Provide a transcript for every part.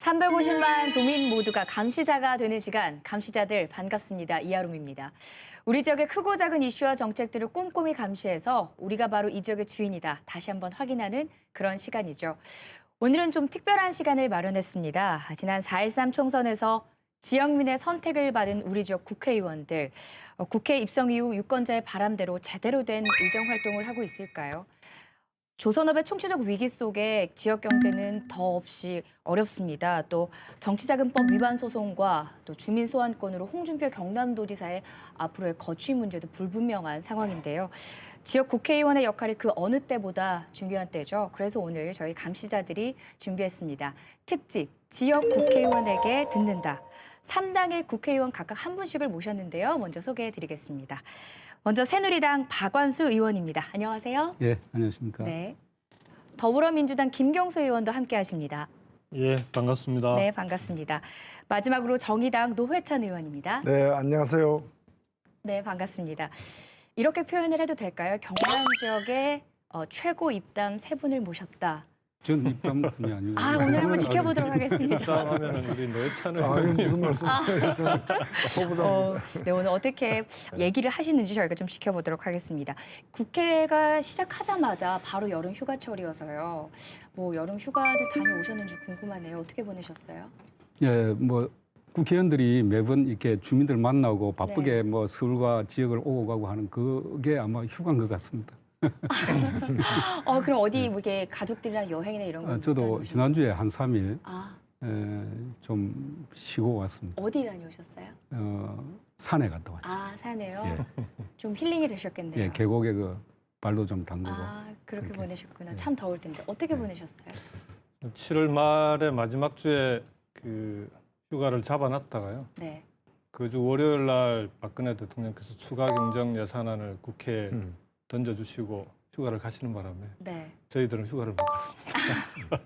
350만 도민 모두가 감시자가 되는 시간, 감시자들 반갑습니다. 이하롬입니다. 우리 지역의 크고 작은 이슈와 정책들을 꼼꼼히 감시해서 우리가 바로 이 지역의 주인이다 다시 한번 확인하는 그런 시간이죠. 오늘은 좀 특별한 시간을 마련했습니다. 지난 4.13 총선에서 지역민의 선택을 받은 우리 지역 국회의원들, 국회 입성 이후 유권자의 바람대로 제대로 된 의정 활동을 하고 있을까요? 조선업의 총체적 위기 속에 지역 경제는 더없이 어렵습니다. 또 정치자금법 위반 소송과 또 주민 소환권으로 홍준표 경남도지사의 앞으로의 거취 문제도 불분명한 상황인데요. 지역 국회의원의 역할이 그 어느 때보다 중요한 때죠. 그래서 오늘 저희 감시자들이 준비했습니다. 특집 지역 국회의원에게 듣는다. 3당의 국회의원 각각 한 분씩을 모셨는데요. 먼저 소개해드리겠습니다. 먼저 새누리당 박완수 의원입니다. 안녕하세요. 예, 안녕하십니까. 네. 더불어민주당 김경수 의원도 함께하십니다. 예, 반갑습니다. 네, 반갑습니다. 마지막으로 정의당 노회찬 의원입니다. 네, 안녕하세요. 네, 반갑습니다. 이렇게 표현을 해도 될까요? 경남 지역의 최고 입담 세 분을 모셨다. 전 입담뿐이 아니고. 오늘 한번 지켜보도록 하겠습니다. 싸움하면 우리 노회찬 아, 이게 무슨 말씀이에요? 소부장. 네, 오늘 어떻게 얘기를 하시는지 저희가 좀 지켜보도록 하겠습니다. 국회가 시작하자마자 바로 여름 휴가철이어서요. 뭐 여름 휴가들 다녀오셨는지 궁금하네요. 어떻게 보내셨어요? 예, 뭐 국회의원들이 매번 이렇게 주민들 만나고 바쁘게 네. 뭐 서울과 지역을 오고 가고 하는 그게 아마 휴가인 것 같습니다. 그럼 어디 뭐 이렇게 가족들이랑 여행이나 이런 거 저도 다녀오셨나요? 지난주에 한 3일 아, 좀 쉬고 왔습니다. 어디 다녀오셨어요? 산에 갔다 왔죠. 아, 사네요. 예. 좀 힐링이 되셨겠네요. 예, 계곡에 그 발도 좀 담그고. 그렇게 그렇게 보내셨구나. 네. 참 더울 텐데. 어떻게 보내셨어요? 7월 말에 마지막 주에 그 휴가를 잡아놨다가요. 네. 그 주 월요일 날 박근혜 대통령께서 추가 경정 예산안을 국회에 던져주시고 휴가를 가시는 바람에 네. 저희들은 휴가를 못 갔습니다.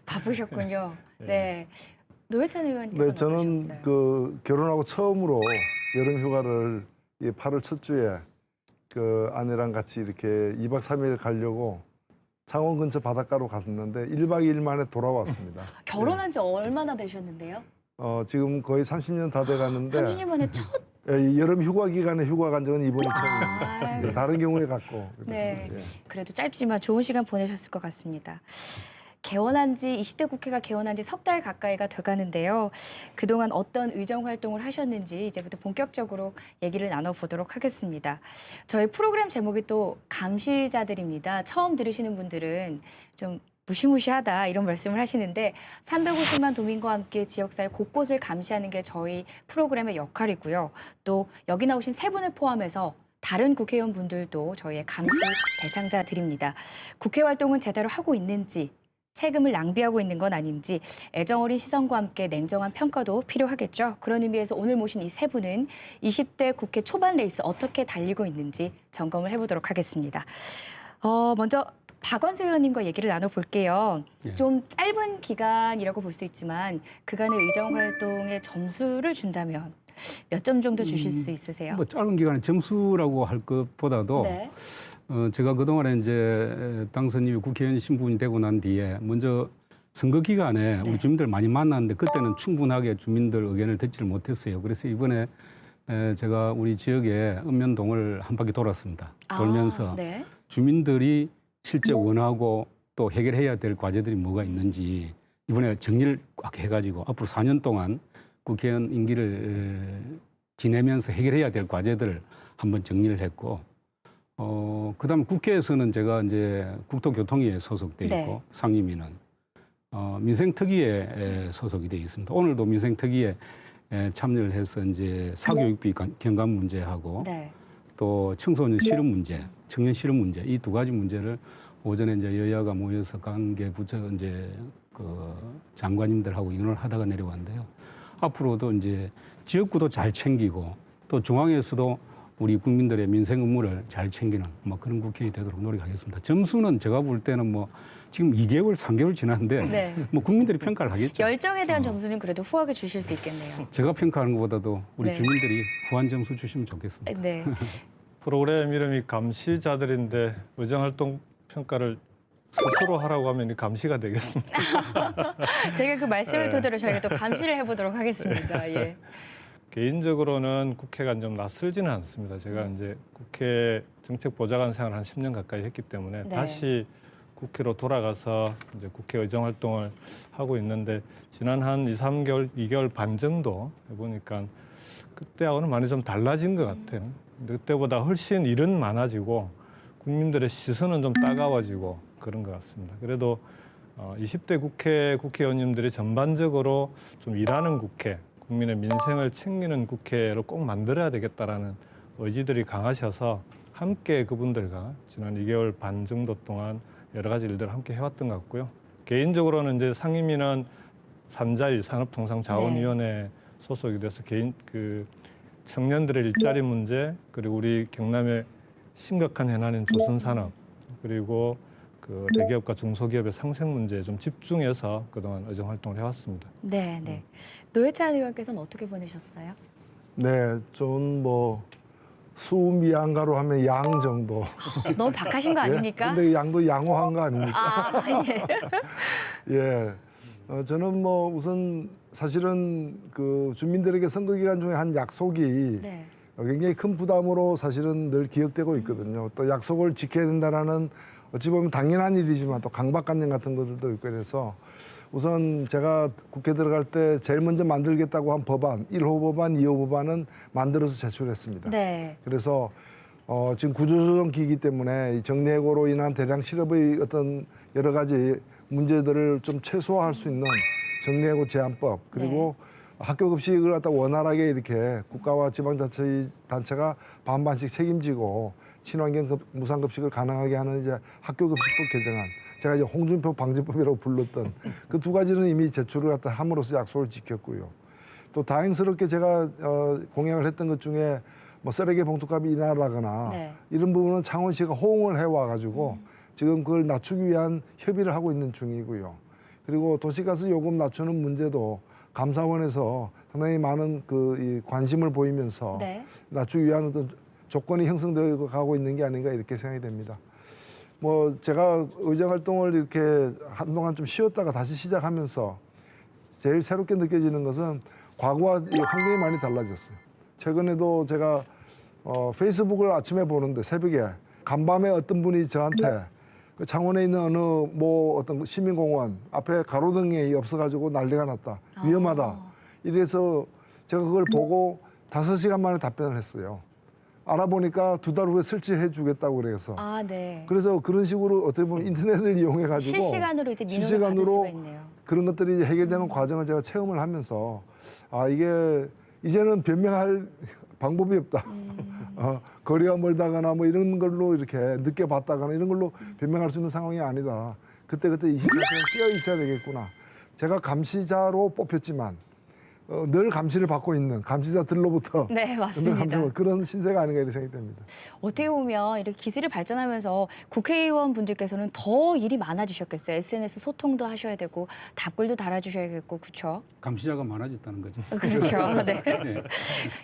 바쁘셨군요. 네. 네. 노회찬 의원께서는 네, 저는 어떠셨어요? 그 결혼하고 처음으로 여름 휴가를 이 8월 첫 주에 그 아내랑 같이 이렇게 2박 3일 가려고 창원 근처 바닷가로 갔었는데 1박 2일 만에 돌아왔습니다. 결혼한 지 얼마나 되셨는데요? 지금 거의 30년 다 돼 가는데 30년 만에 첫. 여름 휴가 기간에 휴가 간 적은 이번이 처음입니다. 아유. 다른 경우에 갔고. 네. 그랬어요. 예. 그래도 짧지만 좋은 시간 보내셨을 것 같습니다. 개원한 지 20대 국회가 개원한 지 석 달 가까이가 돼가는데요. 그동안 어떤 의정 활동을 하셨는지 이제부터 본격적으로 얘기를 나눠보도록 하겠습니다. 저희 프로그램 제목이 또 감시자들입니다. 처음 들으시는 분들은 좀 무시무시하다 이런 말씀을 하시는데 350만 도민과 함께 지역사회 곳곳을 감시하는 게 저희 프로그램의 역할이고요. 또 여기 나오신 세 분을 포함해서 다른 국회의원 분들도 저희의 감시 대상자들입니다. 국회 활동은 제대로 하고 있는지, 세금을 낭비하고 있는 건 아닌지 애정어린 시선과 함께 냉정한 평가도 필요하겠죠. 그런 의미에서 오늘 모신 이 세 분은 20대 국회 초반 레이스 어떻게 달리고 있는지 점검을 해보도록 하겠습니다. 먼저 박완수 의원님과 얘기를 나눠볼게요. 예. 좀 짧은 기간이라고 볼 수 있지만 그간의 의정 활동에 점수를 준다면 몇 점 정도 주실 수 있으세요? 뭐 짧은 기간에 점수라고 할 것보다도 네. 제가 그동안에 이제 당선 이후 국회의원 신분이 되고 난 뒤에 먼저 선거 기간에 네. 우리 주민들 많이 만났는데 그때는 충분하게 주민들 의견을 듣지를 못했어요. 그래서 이번에 제가 우리 지역의 읍면동을 한 바퀴 돌았습니다. 돌면서 네. 주민들이 실제 원하고 또 해결해야 될 과제들이 뭐가 있는지 이번에 정리를 꽉 해가지고 앞으로 4년 동안 국회의원 임기를 지내면서 해결해야 될 과제들을 한번 정리를 했고 그다음 국회에서는 제가 이제 국토교통위에 소속돼 있고 네. 상임위는 민생특위에 소속이 돼 있습니다. 오늘도 민생특위에 참여를 해서 이제 사교육비 경감 문제하고 네. 또 청소년 실업 문제, 청년 실업 문제 이 두 가지 문제를 오전에 이제 여야가 모여서 관계 부처 이제 그 장관님들하고 의논을 하다가 내려왔는데요. 앞으로도 이제 지역구도 잘 챙기고 또 중앙에서도 우리 국민들의 민생 업무를 잘 챙기는 뭐 그런 국회의원이 되도록 노력하겠습니다. 점수는 제가 볼 때는 뭐 지금 2개월, 3개월 지났는데 네. 뭐 국민들이 평가를 하겠죠. 열정에 대한 점수는 그래도 후하게 주실 수 있겠네요. 제가 평가하는 것보다도 우리 네. 주민들이 후한 점수 주시면 좋겠습니다. 네. 프로그램 이름이 감시자들인데 의정 활동 평가를 스스로 하라고 하면 이 감시가 되겠습니다. 제가 그 말씀을 네. 토대로 저희가 또 감시를 해보도록 하겠습니다. 예. 개인적으로는 국회가 좀 낯설지는 않습니다. 제가 이제 국회 정책보좌관 생활 한 10년 가까이 했기 때문에 네. 다시 국회로 돌아가서 이제 국회 의정 활동을 하고 있는데 지난 한 2, 3개월, 2개월 반 정도 해보니까 그때하고는 많이 좀 달라진 것 같아요. 근데 그때보다 훨씬 일은 많아지고 국민들의 시선은 좀 따가워지고 그런 것 같습니다. 그래도 20대 국회의원님들이 전반적으로 좀 일하는 국회, 국민의 민생을 챙기는 국회로 꼭 만들어야 되겠다라는 의지들이 강하셔서 함께 그분들과 지난 2개월 반 정도 동안 여러 가지 일들을 함께 해왔던 것 같고요. 개인적으로는 이제 상임위는 산자위 산업통상자원위원회 소속이 돼서 청년들의 일자리 문제 그리고 우리 경남의 심각한 현안인 조선산업 그리고 그 대기업과 중소기업의 상생 문제에 좀 집중해서 그동안 의정 활동을 해왔습니다. 네, 네. 노회찬 의원께서는 어떻게 보내셨어요? 네, 좀 뭐 수미양가로 하면 양 정도. 너무 박하신 거 아닙니까? 근데 양도 양호한 거 아닙니까? 아, 예. 예. 저는 뭐 우선 사실은 그 주민들에게 선거 기간 중에 한 약속이 네. 굉장히 큰 부담으로 사실은 늘 기억되고 있거든요. 또 약속을 지켜야 된다라는 어찌 보면 당연한 일이지만 또 강박관념 같은 것들도 있고 그래서 우선 제가 국회 들어갈 때 제일 먼저 만들겠다고 한 법안, 1호 법안, 2호 법안은 만들어서 제출했습니다. 네. 그래서 지금 구조조정기이기 때문에 이 정리해고로 인한 대량 실업의 어떤 여러 가지 문제들을 좀 최소화할 수 있는 정리해고 제한법 그리고 학교 급식을 갖다 원활하게 이렇게 국가와 지방자치단체가 반반씩 책임지고 친환경 무상급식을 가능하게 하는 이제 학교급식법 개정안 제가 이제 홍준표 방지법이라고 불렀던 그 두 가지는 이미 제출을 갖다 함으로써 약속을 지켰고요. 또 다행스럽게 제가 공약을 했던 것 중에 뭐 쓰레기 봉투값이 인하라거나 네. 이런 부분은 창원시가 호응을 해와가지고 지금 그걸 낮추기 위한 협의를 하고 있는 중이고요. 그리고 도시가스 요금 낮추는 문제도 감사원에서 상당히 많은 이 관심을 보이면서 네. 낮추기 위한 어떤 조건이 형성되어 가고 있는 게 아닌가 이렇게 생각이 됩니다. 뭐 제가 의정 활동을 이렇게 한동안 좀 쉬었다가 다시 시작하면서 제일 새롭게 느껴지는 것은 과거와 환경이 많이 달라졌어요. 최근에도 제가 페이스북을 아침에 보는데 새벽에 간밤에 어떤 분이 저한테 그 창원에 있는 어느 뭐 어떤 시민공원 앞에 가로등이 없어가지고 난리가 났다. 위험하다. 이래서 제가 그걸 보고 5시간 만에 답변을 했어요. 알아보니까 2달 후에 설치해 주겠다고 그래서. 아, 네. 그래서 그런 식으로 어떻게 보면 인터넷을 이용해가지고 실시간으로 이제 민원을 받을 수가 있네요. 그런 것들이 해결되는 과정을 제가 체험을 하면서 이게 이제는 변명할 방법이 없다. 거리가 멀다거나 뭐 이런 걸로 이렇게 늦게 봤다거나 이런 걸로 변명할 수 있는 상황이 아니다. 그때그때 24시간 뛰어 있어야 되겠구나. 제가 감시자로 뽑혔지만 늘 감시를 받고 있는 감시자들로부터 네, 맞습니다. 그런 신세가 아닌가 이렇게 생각이 됩니다. 어떻게 보면 이렇게 기술이 발전하면서 국회의원 분들께서는 더 일이 많아지셨겠어요. SNS 소통도 하셔야 되고 답글도 달아주셔야겠고, 그렇죠? 감시자가 많아졌다는 거죠. 그렇죠. 네. 네.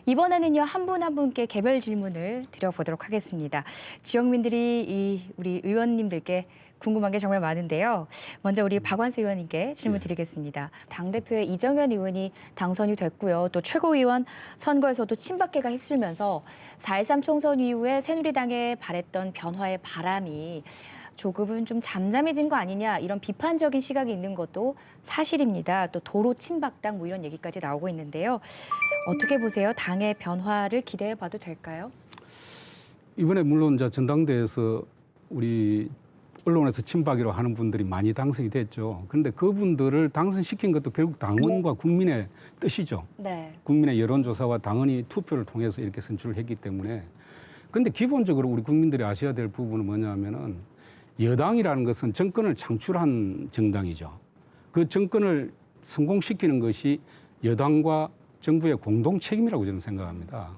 이번에는요, 한 분 한 분께 개별 질문을 드려보도록 하겠습니다. 지역민들이 우리 의원님들께 궁금한 게 정말 많은데요. 먼저 우리 박완수 의원님께 질문 드리겠습니다. 당대표의 이정현 의원이 당선이 됐고요. 또 최고위원 선거에서도 친박계가 휩쓸면서 4.13 총선 이후에 새누리당에 바랬던 변화의 바람이 조금은 좀 잠잠해진 거 아니냐 이런 비판적인 시각이 있는 것도 사실입니다. 또 도로 친박당 뭐 이런 얘기까지 나오고 있는데요. 어떻게 보세요? 당의 변화를 기대해 봐도 될까요? 이번에 물론 이제 전당대회에서 우리 언론에서 친박이라고 하는 분들이 많이 당선이 됐죠. 그런데 그분들을 당선시킨 것도 결국 당원과 국민의 뜻이죠. 네. 국민의 여론조사와 당원이 투표를 통해서 이렇게 선출을 했기 때문에. 그런데 기본적으로 우리 국민들이 아셔야 될 부분은 뭐냐면은 여당이라는 것은 정권을 창출한 정당이죠. 그 정권을 성공시키는 것이 여당과 정부의 공동 책임이라고 저는 생각합니다.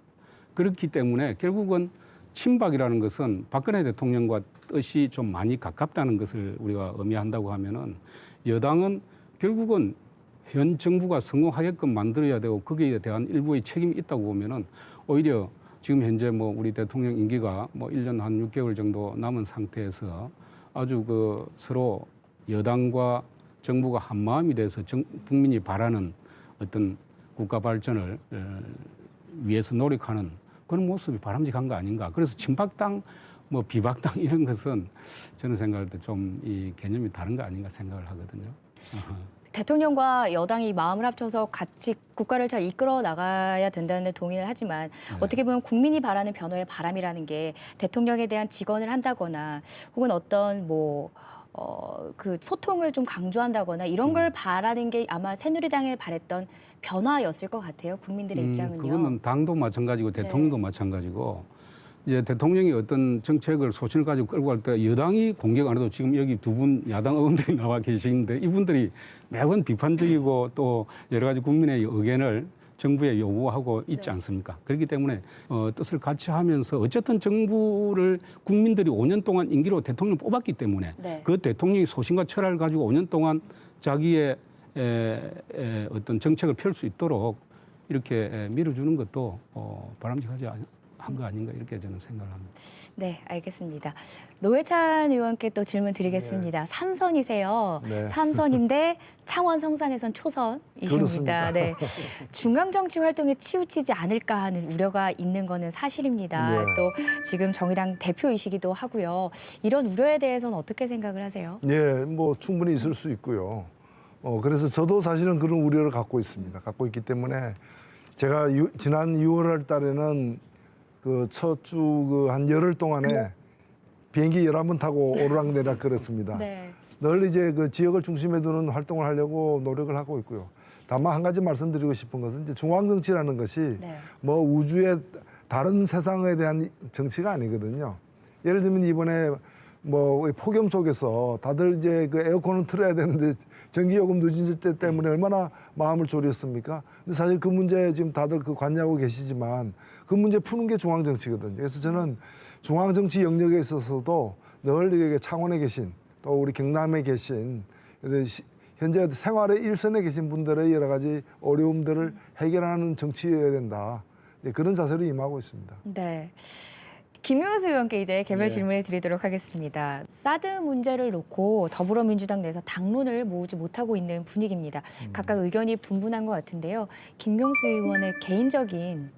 그렇기 때문에 결국은 친박이라는 것은 박근혜 대통령과 뜻이 좀 많이 가깝다는 것을 우리가 의미한다고 하면은 여당은 결국은 현 정부가 성공하게끔 만들어야 되고 거기에 대한 일부의 책임이 있다고 보면은 오히려 지금 현재 뭐 우리 대통령 임기가 뭐 1년 한 6개월 정도 남은 상태에서 아주 그 서로 여당과 정부가 한 마음이 돼서 국민이 바라는 어떤 국가 발전을 위해서 노력하는 그런 모습이 바람직한 거 아닌가. 그래서 친박당, 뭐 비박당 이런 것은 저는 생각할 때 좀 이 개념이 다른 거 아닌가 생각을 하거든요. 대통령과 여당이 마음을 합쳐서 같이 국가를 잘 이끌어 나가야 된다는 데 동의를 하지만 어떻게 보면 국민이 바라는 변화의 바람이라는 게 대통령에 대한 직언을 한다거나 혹은 어떤 그 소통을 좀 강조한다거나 이런 걸 바라는 게 아마 새누리당에 바랬던 변화였을 것 같아요. 국민들의 입장은요. 그거는 당도 마찬가지고 대통령도 네. 마찬가지고 이제 대통령이 어떤 정책을 소신을 가지고 끌고 갈 때 여당이 공격 안 해도 지금 여기 두 분 야당 의원들이 나와 계시는데 이분들이 매번 비판적이고 또 여러 가지 국민의 의견을 정부에 요구하고 있지 네. 않습니까? 그렇기 때문에 뜻을 같이 하면서 어쨌든 정부를 국민들이 5년 동안 임기로 대통령 뽑았기 때문에 네. 그 대통령이 소신과 철학을 가지고 5년 동안 자기의 어떤 정책을 펼 수 있도록 이렇게 밀어주는 것도 바람직하지 한 거 아닌가 이렇게 저는 생각을 합니다. 네, 알겠습니다. 노회찬 의원께 또 질문 드리겠습니다. 삼선이세요. 네. 삼선인데 창원 성산에선 초선이십니다. 그렇습니다. 네. 중앙 정치 활동에 치우치지 않을까 하는 우려가 있는 거는 사실입니다. 네. 또 지금 정의당 대표이시기도 하고요. 이런 우려에 대해서는 어떻게 생각을 하세요? 예, 뭐 충분히 있을 수 있고요. 그래서 저도 사실은 그런 우려를 갖고 있습니다. 갖고 있기 때문에 제가 지난 6월 달에는 그 첫 주 그 한 열흘 동안에 비행기 11번 타고 오르락내리락 그랬습니다. 네. 늘 이제 그 지역을 중심에 두는 활동을 하려고 노력을 하고 있고요. 다만 한 가지 말씀드리고 싶은 것은 이제 중앙 정치라는 것이 네. 뭐 우주의 다른 세상에 대한 정치가 아니거든요. 예를 들면 이번에 뭐 폭염 속에서 다들 이제 그 에어컨을 틀어야 되는데 전기요금 누진 때 때문에 얼마나 마음을 졸였습니까? 근데 사실 그 문제 지금 다들 그 관여하고 계시지만 그 문제 푸는 게 중앙 정치거든요. 그래서 저는 중앙 정치 영역에 있어서도 늘 이렇게 창원에 계신 또 우리 경남에 계신 현재 생활의 일선에 계신 분들의 여러 가지 어려움들을 해결하는 정치여야 된다. 그런 자세로 임하고 있습니다. 네. 김용수 의원께 이제 개별 네. 질문을 드리도록 하겠습니다. 사드 문제를 놓고 더불어민주당 내에서 당론을 모으지 못하고 있는 분위기입니다. 각각 의견이 분분한 것 같은데요. 김용수 의원의 개인적인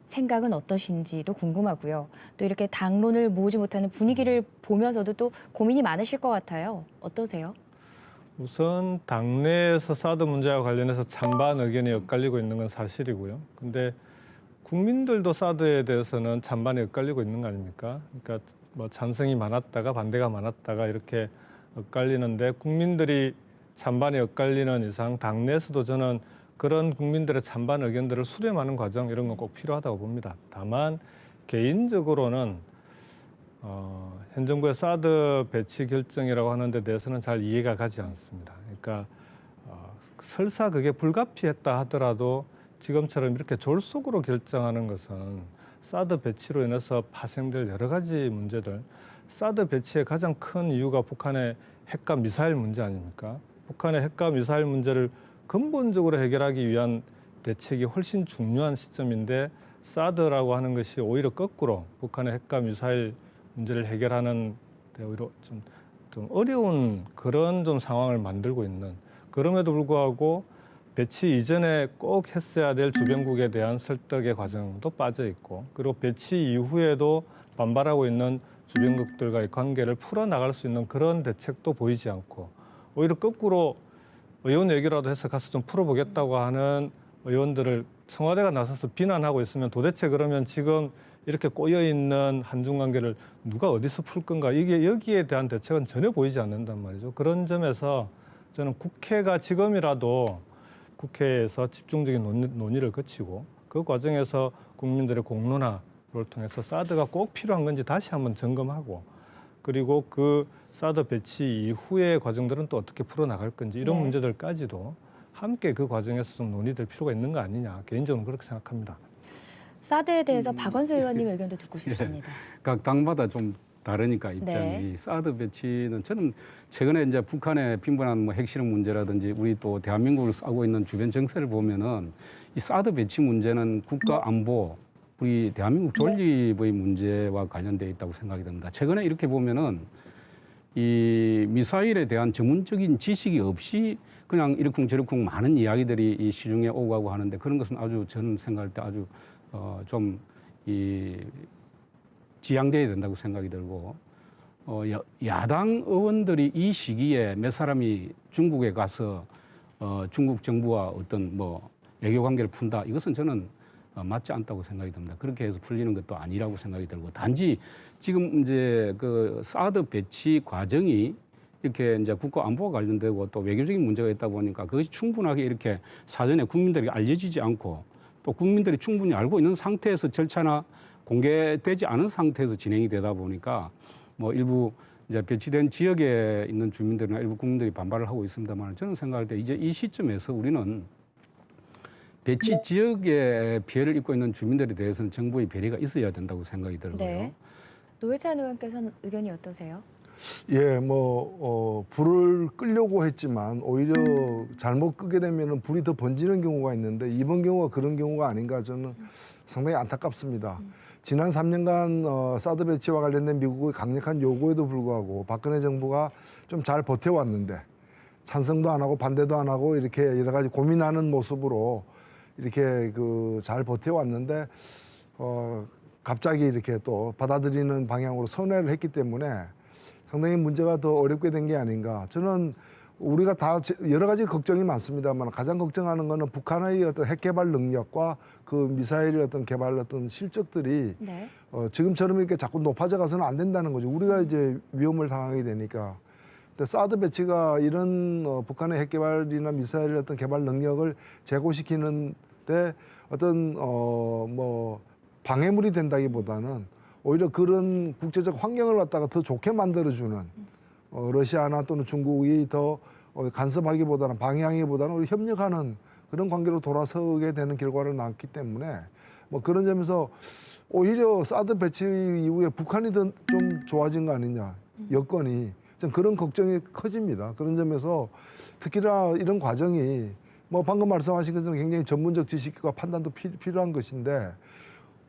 생각은 어떠신지도 궁금하고요. 또 이렇게 당론을 모으지 못하는 분위기를 보면서도 또 고민이 많으실 것 같아요. 어떠세요? 우선 당내에서 사드 문제와 관련해서 찬반 의견이 엇갈리고 있는 건 사실이고요. 근데 국민들도 사드에 대해서는 찬반이 엇갈리고 있는 거 아닙니까? 그러니까 뭐 찬성이 많았다가 반대가 많았다가 이렇게 엇갈리는데 국민들이 찬반이 엇갈리는 이상 당내에서도 저는 그런 국민들의 찬반 의견들을 수렴하는 과정 이런 건 꼭 필요하다고 봅니다. 다만 개인적으로는 현 정부의 사드 배치 결정이라고 하는 데 대해서는 잘 이해가 가지 않습니다. 그러니까 설사 그게 불가피했다 하더라도 지금처럼 이렇게 졸속으로 결정하는 것은 사드 배치로 인해서 파생될 여러 가지 문제들, 사드 배치의 가장 큰 이유가 북한의 핵과 미사일 문제 아닙니까? 북한의 핵과 미사일 문제를 근본적으로 해결하기 위한 대책이 훨씬 중요한 시점인데 사드라고 하는 것이 오히려 거꾸로 북한의 핵과 미사일 문제를 해결하는 데 오히려 좀 어려운 그런 좀 상황을 만들고 있는, 그럼에도 불구하고 배치 이전에 꼭 했어야 될 주변국에 대한 설득의 과정도 빠져 있고, 그리고 배치 이후에도 반발하고 있는 주변국들과의 관계를 풀어나갈 수 있는 그런 대책도 보이지 않고, 오히려 거꾸로 의원 얘기라도 해서 가서 좀 풀어보겠다고 하는 의원들을 청와대가 나서서 비난하고 있으면 도대체 그러면 지금 이렇게 꼬여있는 한중 관계를 누가 어디서 풀 건가, 이게 여기에 대한 대책은 전혀 보이지 않는단 말이죠. 그런 점에서 저는 국회가 지금이라도 국회에서 집중적인 논의를 거치고 그 과정에서 국민들의 공론화를 통해서 사드가 꼭 필요한 건지 다시 한번 점검하고, 그리고 그 사드 배치 이후의 과정들은 또 어떻게 풀어나갈 건지 이런 네. 문제들까지도 함께 그 과정에서 좀 논의될 필요가 있는 거 아니냐, 개인적으로 그렇게 생각합니다. 사드에 대해서 박원순 의원님의 의견도 듣고 싶습니다. 각 당마다 좀 다르니까 입장이. 네. 사드 배치는 저는 최근에 이제 북한의 빈번한 뭐 핵실험 문제라든지 우리 또 대한민국을 싸고 있는 주변 정세를 보면은 이 사드 배치 문제는 국가 안보, 우리 대한민국 존립의 문제와 관련되어 있다고 생각이 듭니다. 최근에 이렇게 보면은 이 미사일에 대한 전문적인 지식이 없이 그냥 이러쿵저러쿵 많은 이야기들이 이 시중에 오고 가고 하는데 그런 것은 아주 저는 생각할 때 아주 좀 이 지양돼야 된다고 생각이 들고 야당 의원들이 이 시기에 몇 사람이 중국에 가서 중국 정부와 어떤 뭐 외교 관계를 푼다 이것은 저는 맞지 않다고 생각이 듭니다. 그렇게 해서 풀리는 것도 아니라고 생각이 들고 단지 지금 이제 그 사드 배치 과정이 이렇게 이제 국가 안보와 관련되고 또 외교적인 문제가 있다 보니까 그것이 충분하게 이렇게 사전에 국민들에게 알려지지 않고 또 국민들이 충분히 알고 있는 상태에서 절차나 공개되지 않은 상태에서 진행이 되다 보니까 뭐 일부 이제 배치된 지역에 있는 주민들이나 일부 국민들이 반발을 하고 있습니다만 저는 생각할 때 이제 이 시점에서 우리는 배치 지역에 피해를 입고 있는 주민들에 대해서는 정부의 배려가 있어야 된다고 생각이 들고요. 네. 노회찬 의원께서는 의견이 어떠세요? 예, 불을 끄려고 했지만 오히려 잘못 끄게 되면 불이 더 번지는 경우가 있는데 이번 경우가 그런 경우가 아닌가 저는 상당히 안타깝습니다. 지난 3년간 사드 배치와 관련된 미국의 강력한 요구에도 불구하고 박근혜 정부가 좀 잘 버텨왔는데 찬성도 안 하고 반대도 안 하고 이렇게 여러 가지 고민하는 모습으로 이렇게 잘 버텨왔는데 갑자기 이렇게 또 받아들이는 방향으로 선회를 했기 때문에 상당히 문제가 더 어렵게 된 게 아닌가. 저는 우리가 다 여러 가지 걱정이 많습니다만 가장 걱정하는 거는 북한의 어떤 핵 개발 능력과 그 미사일의 어떤 개발 어떤 실적들이 네. 지금처럼 이렇게 자꾸 높아져 가서는 안 된다는 거죠. 우리가 이제 위험을 당하게 되니까. 근데 사드 배치가 이런 북한의 핵 개발이나 미사일의 어떤 개발 능력을 제고시키는데 어떤 방해물이 된다기보다는 오히려 그런 국제적 환경을 갖다가 더 좋게 만들어주는 러시아나 또는 중국이 더 간섭하기보다는 방해하기보다는 오히려 협력하는 그런 관계로 돌아서게 되는 결과를 낳았기 때문에 뭐 그런 점에서 오히려 사드 배치 이후에 북한이 더 좀 좋아진 거 아니냐 여건이 좀 그런 걱정이 커집니다. 그런 점에서 특히나 이런 과정이 뭐 방금 말씀하신 것처럼 굉장히 전문적 지식과 판단도 필요한 것인데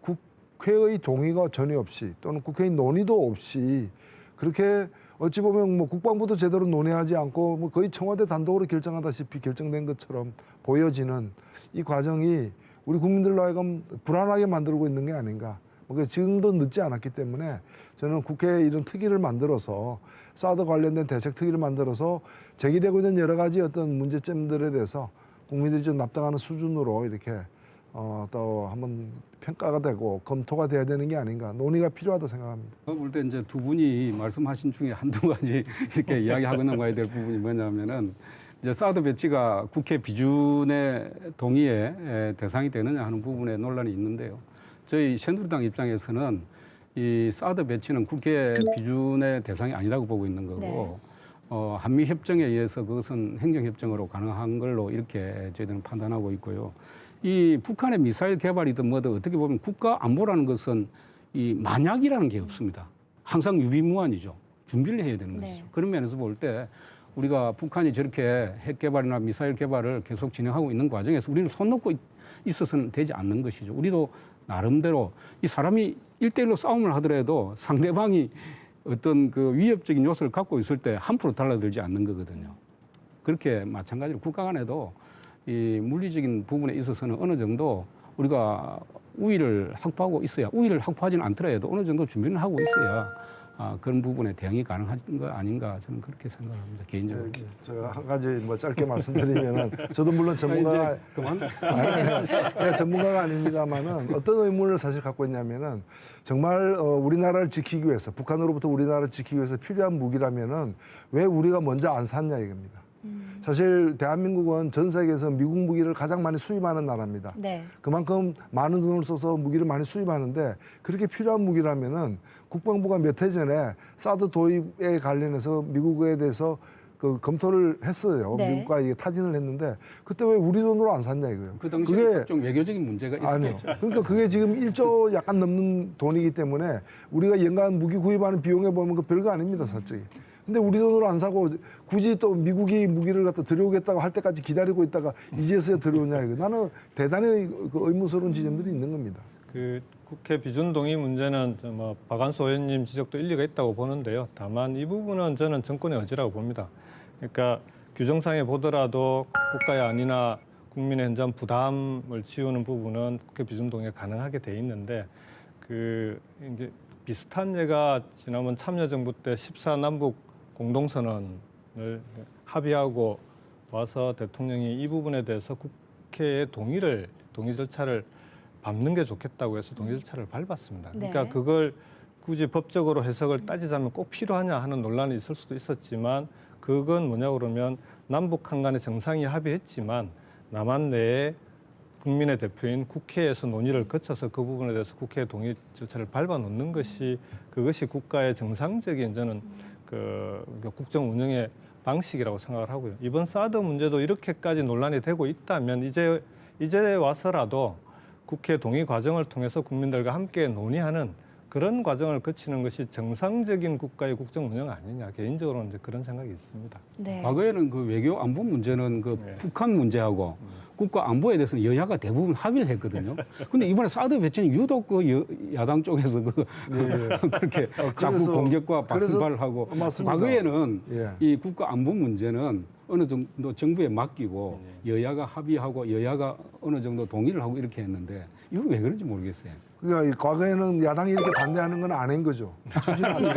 국회의 동의가 전혀 없이 또는 국회의 논의도 없이 그렇게 어찌 보면 뭐 국방부도 제대로 논의하지 않고 뭐 거의 청와대 단독으로 결정하다시피 결정된 것처럼 보여지는 이 과정이 우리 국민들로 하여금 불안하게 만들고 있는 게 아닌가. 뭐 지금도 늦지 않았기 때문에 저는 국회에 이런 특위를 만들어서 사드 관련된 대책 특위를 만들어서 제기되고 있는 여러 가지 어떤 문제점들에 대해서 국민들이 좀 납득하는 수준으로 이렇게 또 한번 평가가 되고 검토가 돼야 되는 게 아닌가 논의가 필요하다 생각합니다. 볼 때 이제 두 분이 말씀하신 중에 한두 가지 이렇게 이야기하고 넘어가야 될 부분이 뭐냐면은 이제 사드 배치가 국회 비준의 동의의 대상이 되느냐 하는 부분에 논란이 있는데요. 저희 새누리당 입장에서는 이 사드 배치는 국회 비준의 대상이 아니라고 보고 있는 거고 네. 한미 협정에 의해서 그것은 행정 협정으로 가능한 걸로 이렇게 저희들은 판단하고 있고요. 이 북한의 미사일 개발이든 뭐든 어떻게 보면 국가 안보라는 것은 이 만약이라는 게 없습니다. 항상 유비무환이죠. 준비를 해야 되는 것이죠. 네. 그런 면에서 볼 때 우리가 북한이 저렇게 핵 개발이나 미사일 개발을 계속 진행하고 있는 과정에서 우리는 손 놓고 있어서는 되지 않는 것이죠. 우리도 나름대로 이 사람이 1대1로 싸움을 하더라도 상대방이 어떤 그 위협적인 요소를 갖고 있을 때 함부로 달라들지 않는 거거든요. 그렇게 마찬가지로 국가 간에도 이 물리적인 부분에 있어서는 어느 정도 우리가 우위를 확보하고 있어야 우위를 확보하지는 않더라도 어느 정도 준비는 하고 있어야 그런 부분에 대응이 가능한 거 아닌가 저는 그렇게 생각합니다. 개인적으로. 네, 제가 한 가지 뭐 짧게 말씀드리면은 저도 물론 전문가가 그만. 제가 전문가가 아닙니다만은 어떤 의문을 사실 갖고 있냐면은 정말 우리나라를 지키기 위해서 북한으로부터 우리나라를 지키기 위해서 필요한 무기라면은 왜 우리가 먼저 안 샀냐 이겁니다. 사실 대한민국은 전 세계에서 미국 무기를 가장 많이 수입하는 나라입니다. 네. 그만큼 많은 돈을 써서 무기를 많이 수입하는데 그렇게 필요한 무기라면은 국방부가 몇 해 전에 사드 도입에 관련해서 미국에 대해서 그 검토를 했어요. 네. 미국과 이게 타진을 했는데 그때 왜 우리 돈으로 안 샀냐 이거예요. 그 당시에 좀 외교적인 문제가 아니요. 있었죠. 그러니까 그게 지금 1조 약간 넘는 돈이기 때문에 우리가 연간 무기 구입하는 비용에 보면 그 별거 아닙니다, 솔직히. 근데 우리 돈으로 안 사고 굳이 또 미국이 무기를 갖다 들여오겠다고 할 때까지 기다리고 있다가 이제서야 들여오냐 이거. 나는 대단히 그 의문스러운 지점들이 있는 겁니다. 그 국회 비준 동의 문제는 뭐 박완수 의원님 지적도 일리가 있다고 보는데요. 다만 이 부분은 저는 정권의 의지라고 봅니다. 그러니까 규정상에 보더라도 국가의 안위나 국민의 현장 부담을 지우는 부분은 국회 비준 동의가 가능하게 돼 있는데 그 이제 비슷한 예가 지난번 참여정부 때 14남북 공동선언을 합의하고 와서 대통령이 이 부분에 대해서 국회의 동의 절차를 밟는 게 좋겠다고 해서 동의 절차를 밟았습니다. 그러니까 네. 그걸 굳이 법적으로 해석을 따지자면 꼭 필요하냐 하는 논란이 있을 수도 있었지만 그건 뭐냐 그러면 남북한 간에 정상이 합의했지만 남한 내에 국민의 대표인 국회에서 논의를 거쳐서 그 부분에 대해서 국회의 동의 절차를 밟아놓는 것이 그것이 국가의 정상적인 저는 그 국정 운영의 방식이라고 생각을 하고요. 이번 사드 문제도 이렇게까지 논란이 되고 있다면 이제 와서라도 국회 동의 과정을 통해서 국민들과 함께 논의하는 그런 과정을 거치는 것이 정상적인 국가의 국정 운영 아니냐. 개인적으로는 이제 그런 생각이 있습니다. 네. 과거에는 그 외교 안보 문제는 그 네. 북한 문제하고 국가 안보에 대해서는 여야가 대부분 합의를 했거든요. 근데 이번에 사드 배치는 유독 그 야당 쪽에서 그 그렇게 자꾸 그래서- 공격과 그래서- 반발을 하고 맞습니다. 과거에는 예. 이 국가 안보 문제는 어느 정도 정부에 맡기고 여야가 합의하고 여야가 어느 정도 동의를 하고 이렇게 했는데 이건 왜 그런지 모르겠어요. 그러니까 이 과거에는 야당이 이렇게 반대하는 건 아닌 거죠. 추진 안 해.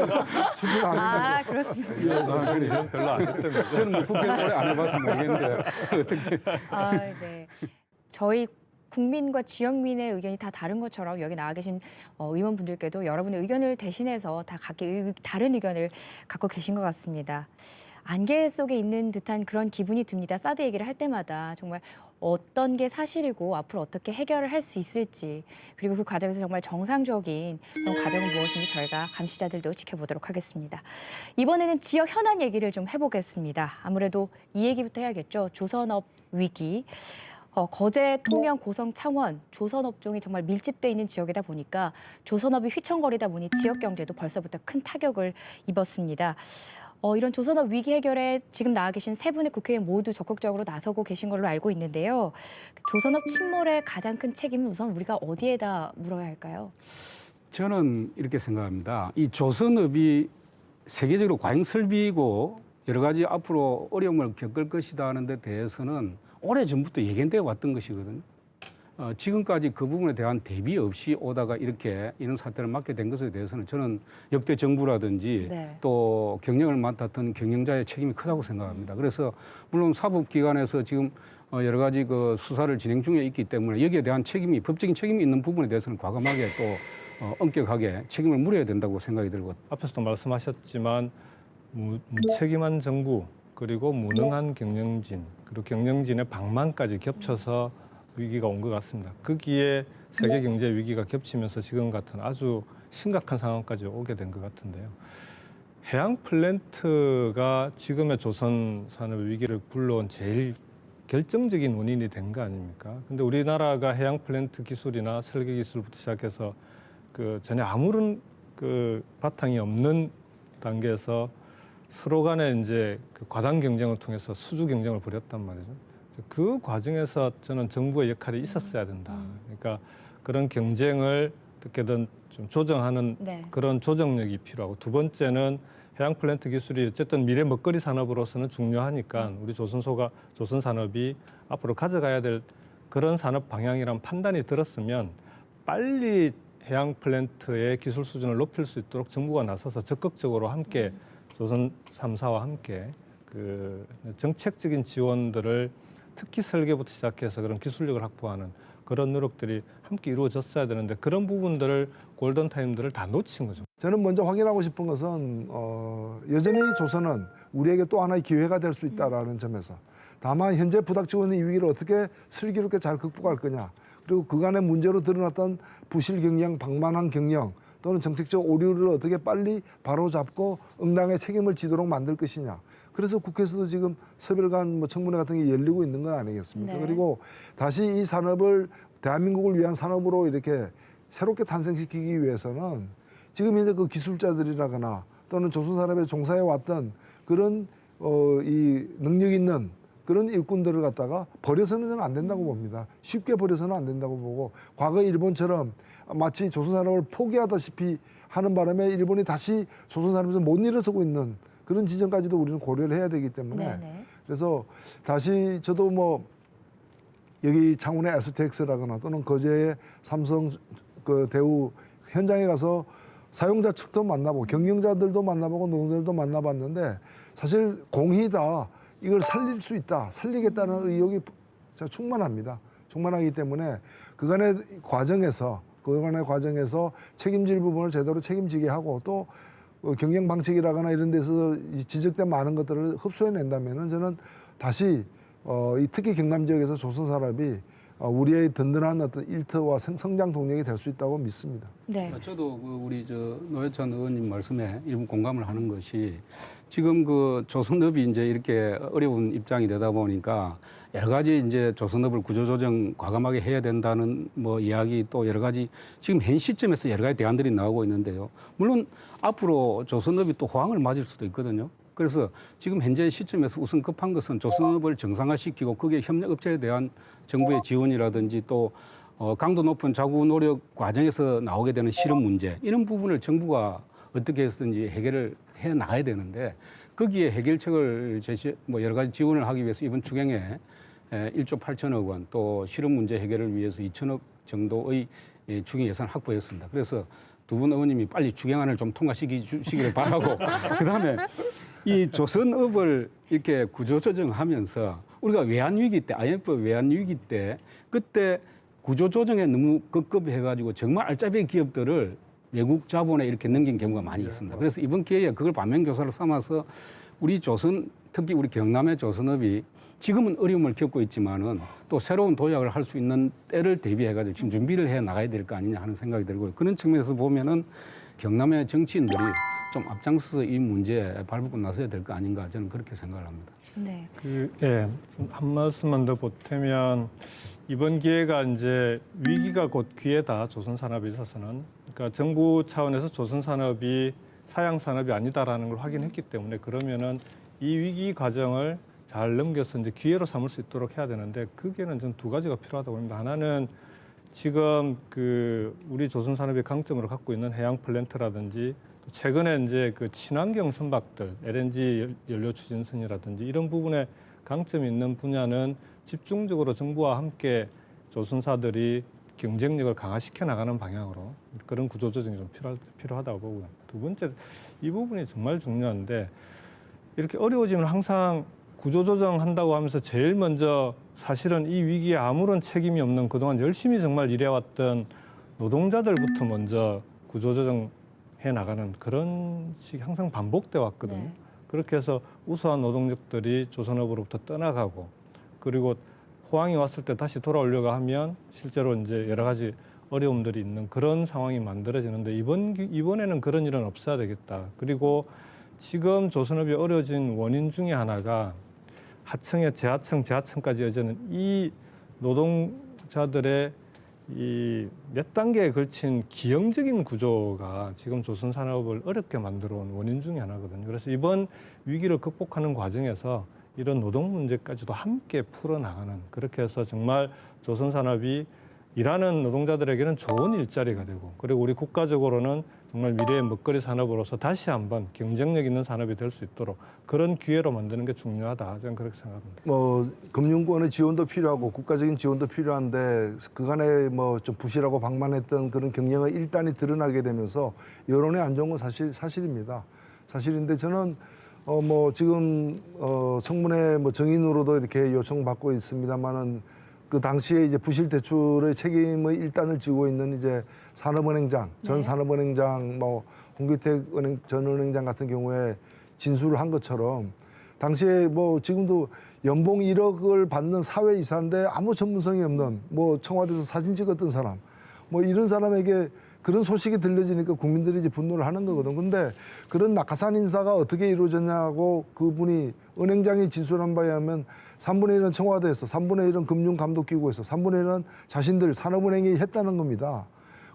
추진 안 아, 한 그렇습니다. 그래요? 별로 안 했던 거죠. 저는 뭐 국회 오래 안 해봐서 모르겠는데 어떻게 아, 네. 저희 국민과 지역민의 의견이 다 다른 것처럼 여기 나와 계신 의원분들께도 여러분의 의견을 대신해서 다 각기 다른 의견을 갖고 계신 것 같습니다. 안개 속에 있는 듯한 그런 기분이 듭니다. 사드 얘기를 할 때마다 정말 어떤 게 사실이고 앞으로 어떻게 해결을 할 수 있을지 그리고 그 과정에서 정말 정상적인 그런 과정은 무엇인지 저희가 감시자들도 지켜보도록 하겠습니다. 이번에는 지역 현안 얘기를 좀 해보겠습니다. 아무래도 이 얘기부터 해야겠죠. 조선업 위기. 거제, 통영, 고성, 창원, 조선업종이 정말 밀집돼 있는 지역이다 보니까 조선업이 휘청거리다 보니 지역 경제도 벌써부터 큰 타격을 입었습니다. 이런 조선업 위기 해결에 지금 나와 계신 세 분의 국회의원 모두 적극적으로 나서고 계신 걸로 알고 있는데요. 조선업 침몰의 가장 큰 책임은 우선 우리가 어디에다 물어야 할까요? 저는 이렇게 생각합니다. 이 조선업이 세계적으로 과잉 설비이고 여러 가지 앞으로 어려움을 겪을 것이다 하는 데 대해서는 오래전부터 예견되어 왔던 것이거든요. 지금까지 그 부분에 대한 대비 없이 오다가 이렇게 이런 사태를 맞게 된 것에 대해서는 저는 역대 정부라든지 네. 또 경영을 맡았던 경영자의 책임이 크다고 생각합니다. 그래서 물론 사법기관에서 지금 여러 가지 그 수사를 진행 중에 있기 때문에 여기에 대한 책임이 법적인 책임이 있는 부분에 대해서는 과감하게 또 엄격하게 책임을 물어야 된다고 생각이 들고 앞에서도 말씀하셨지만 무책임한 정부 그리고 무능한 경영진 그리고 경영진의 방만까지 겹쳐서 위기가 온 것 같습니다. 거기에 세계 경제 위기가 겹치면서 지금 같은 아주 심각한 상황까지 오게 된 것 같은데요. 해양 플랜트가 지금의 조선 산업의 위기를 불러온 제일 결정적인 원인이 된 거 아닙니까? 근데 우리나라가 해양 플랜트 기술이나 설계 기술부터 시작해서 그 전혀 아무런 그 바탕이 없는 단계에서 서로 간에 이제 그 과당 경쟁을 통해서 수주 경쟁을 벌였단 말이죠. 그 과정에서 저는 정부의 역할이 있었어야 된다. 그러니까 그런 경쟁을 어떻게든 좀 조정하는 네. 그런 조정력이 필요하고 두 번째는 해양 플랜트 기술이 어쨌든 미래 먹거리 산업으로서는 중요하니까 우리 조선 산업이 앞으로 가져가야 될 그런 산업 방향이란 판단이 들었으면 빨리 해양 플랜트의 기술 수준을 높일 수 있도록 정부가 나서서 적극적으로 함께 조선 3사와 함께 그 정책적인 지원들을 특히 설계부터 시작해서 그런 기술력을 확보하는 그런 노력들이 함께 이루어졌어야 되는데 그런 부분들을 골든타임들을 다 놓친 거죠. 저는 먼저 확인하고 싶은 것은 여전히 조선은 우리에게 또 하나의 기회가 될 수 있다라는 점에서 다만 현재 부닥치고 있는 이 위기를 어떻게 슬기롭게 잘 극복할 거냐 그리고 그간의 문제로 드러났던 부실 경영, 방만한 경영 또는 정책적 오류를 어떻게 빨리 바로잡고 응당의 책임을 지도록 만들 것이냐. 그래서 국회에서도 지금 서별관 청문회 같은 게 열리고 있는 건 아니겠습니까? 네. 그리고 다시 이 산업을 대한민국을 위한 산업으로 이렇게 새롭게 탄생시키기 위해서는 지금 현재 그 기술자들이라거나 또는 조선산업에 종사해 왔던 그런 이 능력 있는 그런 일꾼들을 갖다가 버려서는 저는 안 된다고 봅니다. 쉽게 버려서는 안 된다고 보고 과거 일본처럼 마치 조선산업을 포기하다시피 하는 바람에 일본이 다시 조선산업에서 못 일어서고 있는 그런 지점까지도 우리는 고려를 해야 되기 때문에 네네. 그래서 다시 저도 뭐 여기 창원의 STX라거나 또는 거제의 삼성 그 대우 현장에 가서 사용자 측도 만나보고 경영자들도 만나보고 노동자들도 만나봤는데 사실 공히 다 이걸 살릴 수 있다, 살리겠다는 의욕이 충만합니다. 충만하기 때문에 그간의 과정에서 책임질 부분을 제대로 책임지게 하고 또 경영 방식이라거나 이런 데서 지적된 많은 것들을 흡수해낸다면은 저는 다시 이 특히 경남 지역에서 조선 산업이 우리의 든든한 어떤 일터와 성장 동력이 될 수 있다고 믿습니다. 네. 저도 우리 노회찬 의원님 말씀에 일부 공감을 하는 것이 지금 그 조선업이 이제 이렇게 어려운 입장이 되다 보니까 여러 가지 이제 조선업을 구조조정 과감하게 해야 된다는 뭐 이야기 또 여러 가지 지금 현 시점에서 여러 가지 대안들이 나오고 있는데요. 물론 앞으로 조선업이 또 호황을 맞을 수도 있거든요. 그래서 지금 현재 시점에서 우선 급한 것은 조선업을 정상화시키고 거기에 협력업체에 대한 정부의 지원이라든지 또 강도 높은 자구 노력 과정에서 나오게 되는 실업 문제 이런 부분을 정부가 어떻게 해서든지 해결을 해 나가야 되는데 거기에 해결책을 뭐 여러 가지 지원을 하기 위해서 이번 추경에 1조 8천억 원 또 실업 문제 해결을 위해서 2천억 정도의 추경 예산 확보했습니다. 그래서 두 분 의원님이 빨리 추경안을 좀 통과시키기를 바라고 그다음에 이 조선업을 이렇게 구조조정하면서 우리가 외환위기 때 IMF 외환위기 때 그때 구조조정에 너무 급급해가지고 정말 알짜배기 기업들을 외국 자본에 이렇게 넘긴 경우가 많이 있습니다. 그래서 이번 기회에 그걸 반면교사로 삼아서 우리 조선 특히 우리 경남의 조선업이 지금은 어려움을 겪고 있지만은 또 새로운 도약을 할 수 있는 때를 대비해가지고 지금 준비를 해 나가야 될 거 아니냐 하는 생각이 들고요. 그런 측면에서 보면은 경남의 정치인들이 좀 앞장서서 이 문제에 발벗고 나서야 될 거 아닌가 저는 그렇게 생각을 합니다. 네. 한 말씀만 더 보태면 이번 기회가 이제 위기가 곧 기회다 조선 산업에 있어서는 그러니까 정부 차원에서 조선 산업이 사양 산업이 아니다라는 걸 확인했기 때문에 그러면은 이 위기 과정을 잘 넘겨서 이제 기회로 삼을 수 있도록 해야 되는데 그게는 전 두 가지가 필요하다고 봅니다. 하나는 지금 그 우리 조선 산업의 강점으로 갖고 있는 해양 플랜트라든지 최근에 이제 그 친환경 선박들, LNG 연료 추진선이라든지 이런 부분에 강점이 있는 분야는 집중적으로 정부와 함께 조선사들이 경쟁력을 강화시켜 나가는 방향으로 그런 구조조정이 좀 필요하다고 보고요. 두 번째, 이 부분이 정말 중요한데 이렇게 어려워지면 항상 구조조정 한다고 하면서 제일 먼저 사실은 이 위기에 아무런 책임이 없는 그동안 열심히 정말 일해왔던 노동자들부터 먼저 구조조정 해 나가는 그런 식이 항상 반복돼 왔거든요. 네. 그렇게 해서 우수한 노동력들이 조선업으로부터 떠나가고 그리고 호황이 왔을 때 다시 돌아오려고 하면 실제로 이제 여러 가지 어려움들이 있는 그런 상황이 만들어지는데 이번에는 그런 일은 없어야 되겠다. 그리고 지금 조선업이 어려워진 원인 중에 하나가 하층에 재하층까지 이어지는 이 노동자들의 이 몇 단계에 걸친 기형적인 구조가 지금 조선 산업을 어렵게 만들어 온 원인 중에 하나거든요. 그래서 이번 위기를 극복하는 과정에서 이런 노동 문제까지도 함께 풀어나가는 그렇게 해서 정말 조선 산업이 일하는 노동자들에게는 좋은 일자리가 되고 그리고 우리 국가적으로는 정말 미래의 먹거리 산업으로서 다시 한번 경쟁력 있는 산업이 될 수 있도록 그런 기회로 만드는 게 중요하다. 저는 그렇게 생각합니다. 뭐 금융권의 지원도 필요하고 국가적인 지원도 필요한데 그간에 뭐 좀 부실하고 방만했던 그런 경영의 일단이 드러나게 되면서 여론이 안 좋은 건 사실입니다. 사실인데 저는 뭐 지금 청문회 뭐 정인으로도 이렇게 요청받고 있습니다만은 그 당시에 이제 부실 대출의 책임의 일단을 지고 있는 이제 산업은행장, 전 네. 산업은행장, 뭐 홍기택 전 은행장 같은 경우에 진술을 한 것처럼 당시에 뭐 지금도 연봉 1억을 받는 사회이사인데 아무 전문성이 없는 뭐 청와대에서 사진 찍었던 사람, 뭐 이런 사람에게 그런 소식이 들려지니까 국민들이 이제 분노를 하는 거거든. 근데 그런 낙하산 인사가 어떻게 이루어졌냐고 그분이 은행장이 진술한 바에 하면 3분의 1은 청와대에서, 3분의 1은 금융감독기구에서, 3분의 1은 자신들 산업은행이 했다는 겁니다.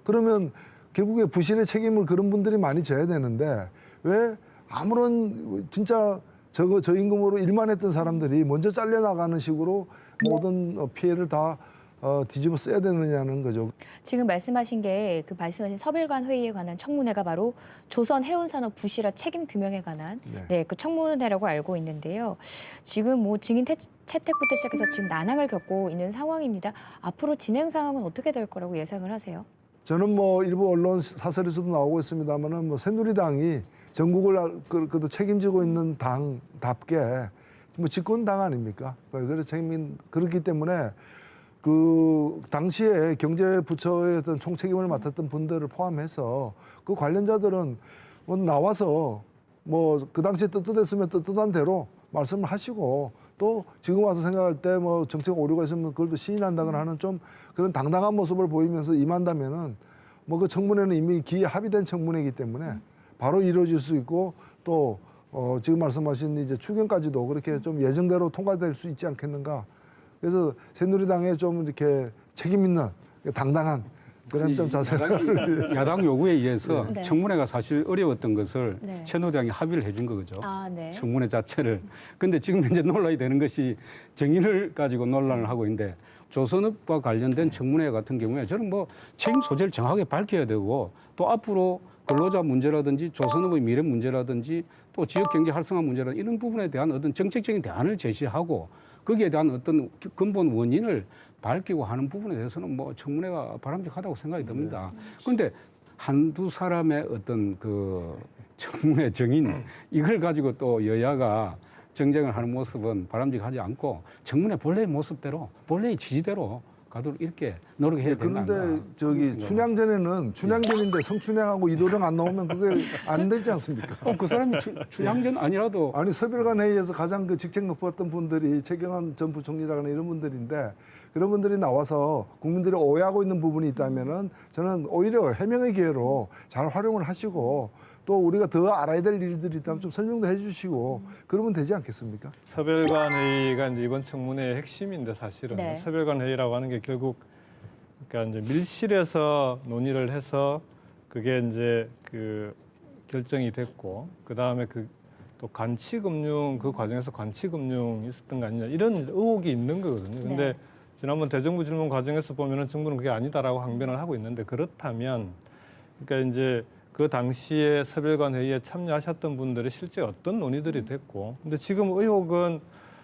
그러면 결국에 부실의 책임을 그런 분들이 많이 져야 되는데 왜 아무런 진짜 저임금으로 일만 했던 사람들이 먼저 잘려나가는 식으로 모든 피해를 다 뒤집어 써야 되느냐는 거죠. 지금 말씀하신 게 그 말씀하신 서별관 회의에 관한 청문회가 바로 조선 해운산업 부실화 책임 규명에 관한 그 청문회라고 알고 있는데요. 지금 뭐 증인 채택부터 시작해서 지금 난항을 겪고 있는 상황입니다. 앞으로 진행 상황은 어떻게 될 거라고 예상을 하세요? 저는 뭐 일부 언론 사설에서도 나오고 있습니다만은 뭐 새누리당이 전국을 그래도 책임지고 있는 당답게 뭐 집권당 아닙니까? 그래서 그렇기 때문에 그 당시에 경제부처의 어떤 총책임을 맡았던 분들을 포함해서 그 관련자들은 뭐 나와서 뭐 그 당시에 떳떳했으면 떳떳한 대로 말씀을 하시고 또 지금 와서 생각할 때 뭐 정책 오류가 있으면 그걸 또 시인한다거나 하는 좀 그런 당당한 모습을 보이면서 임한다면은 뭐 그 청문회는 이미 기에 합의된 청문회이기 때문에 바로 이루어질 수 있고 또 지금 말씀하신 이제 추경까지도 그렇게 좀 예정대로 통과될 수 있지 않겠는가. 그래서 새누리당에 좀 이렇게 책임 있는 당당한 그런 좀 자세를 야당 요구에 의해서 네. 청문회가 사실 어려웠던 것을 네. 새누리당이 합의를 해준 거죠. 아, 네. 청문회 자체를. 근데 지금 현재 논란이 되는 것이 정의를 가지고 논란을 하고 있는데 조선업과 관련된 청문회 같은 경우에 저는 뭐 책임 소재를 정확하게 밝혀야 되고 또 앞으로 근로자 문제라든지 조선업의 미래 문제라든지 또 지역 경제 활성화 문제라든지 이런 부분에 대한 어떤 정책적인 대안을 제시하고 거기에 대한 어떤 근본 원인을 밝히고 하는 부분에 대해서는 뭐 청문회가 바람직하다고 생각이 듭니다. 그런데 한두 사람의 어떤 그 청문회 정인 이걸 가지고 또 여야가 정쟁을 하는 모습은 바람직하지 않고 청문회 본래의 모습대로 본래의 지지대로 가도록 이렇게 노력해야 된다. 그런데 저기 춘향전에는 춘향전인데 성춘향하고 이도령 안 나오면 그게 안 되지 않습니까? 그 사람이 춘향전 아니라도 아니 서별관 회의에서 가장 그 직책 높았던 분들이 최경환 전 부총리라거나 이런 분들인데 그런 분들이 나와서 국민들이 오해하고 있는 부분이 있다면은 저는 오히려 해명의 기회로 잘 활용을 하시고 또 우리가 더 알아야 될 일들이 있다면 좀 설명도 해주시고 그러면 되지 않겠습니까? 서별관 회의가 이제 이번 청문회의 핵심인데 사실은 네. 서별관 회의라고 하는 게 결국 그러니까 이제 밀실에서 논의를 해서 그게 이제 그 결정이 됐고 그 다음에 그 또 관치금융 그 과정에서 관치금융이 있었던 거 아니냐 이런 의혹이 있는 거거든요. 근데 네. 지난번 대정부 질문 과정에서 보면은 정부는 그게 아니다라고 항변을 하고 있는데 그렇다면 그러니까 이제 그 당시에 서별관 회의에 참여하셨던 분들이 실제 어떤 논의들이 됐고 근데 지금 의혹은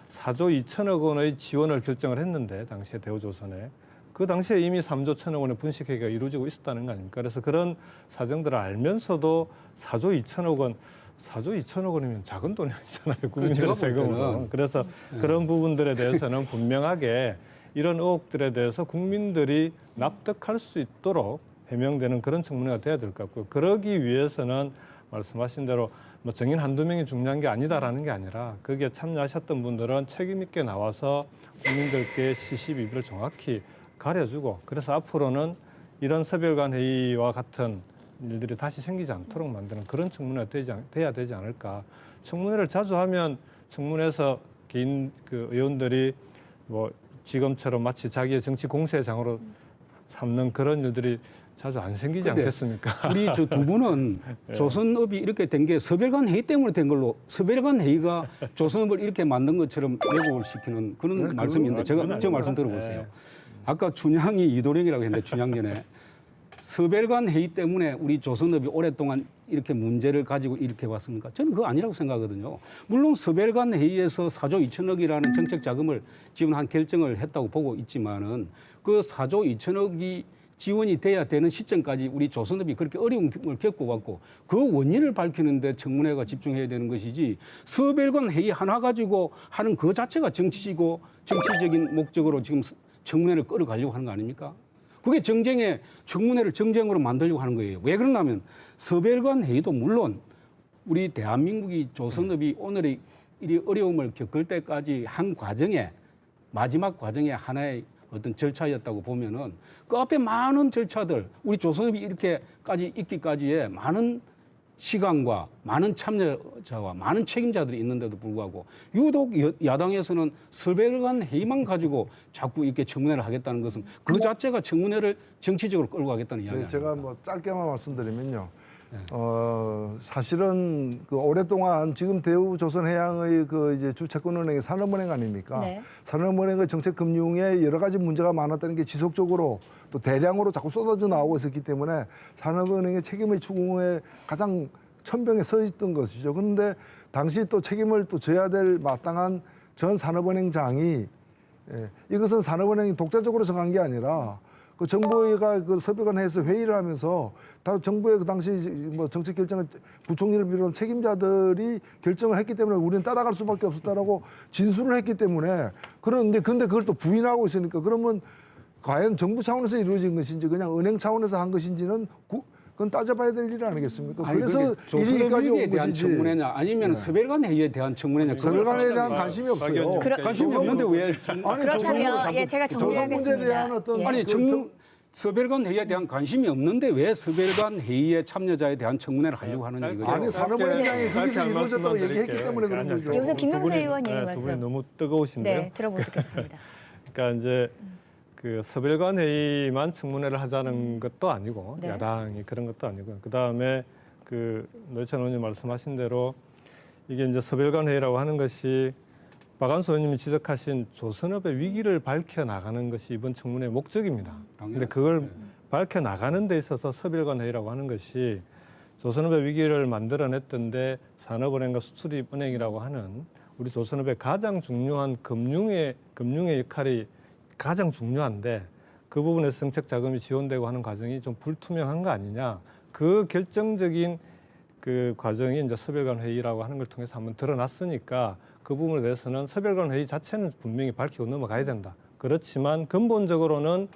4조 2천억 원의 지원을 결정을 했는데 당시에 대우조선에 그 당시에 이미 3조 1천억 원의 분식회계가 이루어지고 있었다는 거 아닙니까? 그래서 그런 사정들을 알면서도 4조 2천억 원 4조 2천억 원이면 작은 돈이 아니잖아요. 국민들의 세금으로. 그래서 그런 부분들에 대해서는 분명하게 이런 의혹들에 대해서 국민들이 납득할 수 있도록 해명되는 그런 청문회가 돼야 될 것 같고요. 그러기 위해서는 말씀하신 대로 뭐 정인 한두 명이 중요한 게 아니다라는 게 아니라 거기에 참여하셨던 분들은 책임 있게 나와서 국민들께 시시비비를 정확히 가려주고 그래서 앞으로는 이런 서별관 회의와 같은 일들이 다시 생기지 않도록 만드는 그런 청문회가 돼야 되지 않을까. 청문회를 자주 하면 청문회에서 개인 그 의원들이 뭐 지금처럼 마치 자기의 정치 공세장으로 삼는 그런 일들이 자주 안 생기지 않겠습니까? 우리 저 두 분은 조선업이 이렇게 된 게 서별관 회의 때문에 된 걸로 서별관 회의가 조선업을 이렇게 만든 것처럼 왜곡을 시키는 그런 말씀인데 제가 말씀 들어보세요. 아까 춘향이 이도령이라고 했는데 춘향전에 서별관 회의 때문에 우리 조선업이 오랫동안 이렇게 문제를 가지고 이렇게 왔습니까? 저는 그거 아니라고 생각하거든요. 물론 서별관 회의에서 4조 2천억이라는 정책 자금을 지원한 결정을 했다고 보고 있지만은 그 4조 2천억이 지원이 돼야 되는 시점까지 우리 조선업이 그렇게 어려움을 겪어왔고 그 원인을 밝히는데 청문회가 집중해야 되는 것이지 서별관 회의 하나 가지고 하는 그 자체가 정치이고 정치적인 목적으로 지금 청문회를 끌어가려고 하는 거 아닙니까? 그게 청문회를 정쟁으로 만들려고 하는 거예요. 왜 그러냐면 서별관 회의도 물론 우리 대한민국이 조선업이 오늘의 이 어려움을 겪을 때까지 한 과정에 마지막 과정에 하나의 어떤 절차였다고 보면은 그 앞에 많은 절차들 우리 조선업이 이렇게까지 있기까지의 많은 시간과 많은 참여자와 많은 책임자들이 있는데도 불구하고 유독 야당에서는 서별관 회의만 가지고 자꾸 이렇게 청문회를 하겠다는 것은 그 자체가 청문회를 정치적으로 끌고 가겠다는 이야기입니다. 제가 뭐 짧게만 말씀드리면요. 사실은 그 오랫동안 지금 대우조선해양의 그 이제 주채권은행이 산업은행 아닙니까? 네. 산업은행의 정책금융에 여러 가지 문제가 많았다는 게 지속적으로 또 대량으로 자꾸 쏟아져 나오고 있었기 때문에 산업은행의 책임의 추궁에 가장 천병에 서 있던 것이죠. 그런데 당시 또 책임을 또 져야 될 마땅한 전 산업은행장이 이것은 산업은행이 독자적으로 정한 게 아니라 그 정부가 그 서별관회에서 회의를 하면서 다 정부의 그 당시 뭐 정책 결정을 부총리를 비롯한 책임자들이 결정을 했기 때문에 우리는 따라갈 수밖에 없었다라고 진술을 했기 때문에 근데 그걸 또 부인하고 있으니까 그러면 과연 정부 차원에서 이루어진 것인지 그냥 은행 차원에서 한 것인지는 그건 따져봐야 될 일 아니겠습니까? 아니, 그래서 조선업위기에 이리까지 온 대한 것이지. 청문회냐 아니면 서별관 회의에 대한 청문회냐. 서별관에 대한 관심이 없어요. 관심이 없는데 왜? 아니, 그렇다면 예, 제가 조선 문제에 정리하겠습니다. 대한 어떤 예. 아니 그 서별관 회의에 대한 관심이 없는데 왜 서별관 회의에 참여자에 대한 청문회를 하려고 하는지 이거죠. 아니, 산업은행장이 거기서 한 이루어졌다고 말씀만 얘기했기 드릴게요. 때문에 그런 거죠. 여기서 김경세 의원 얘기 두 말씀. 분이 너무 뜨거우신데요. 네, 들어보겠습니다. 그러니까 이제 그 서별관 회의만 청문회를 하자는 것도 아니고 네. 야당이 그런 것도 아니고 그 다음에 그 노회찬 의원님 말씀하신 대로 이게 이제 서별관 회의라고 하는 것이 박완수 의원님이 지적하신 조선업의 위기를 밝혀 나가는 것이 이번 청문회의 목적입니다. 그런데 그걸 밝혀 나가는 데 있어서 서별관 회의라고 하는 것이 조선업의 위기를 만들어냈던데 산업은행과 수출입은행이라고 하는 우리 조선업의 가장 중요한 금융의 역할이 가장 중요한데 그 부분에서 정책 자금이 지원되고 하는 과정이 좀 불투명한 거 아니냐. 그 결정적인 그 과정이 이제 서별관 회의라고 하는 걸 통해서 한번 드러났으니까 그 부분에 대해서는 서별관 회의 자체는 분명히 밝히고 넘어가야 된다. 그렇지만 근본적으로는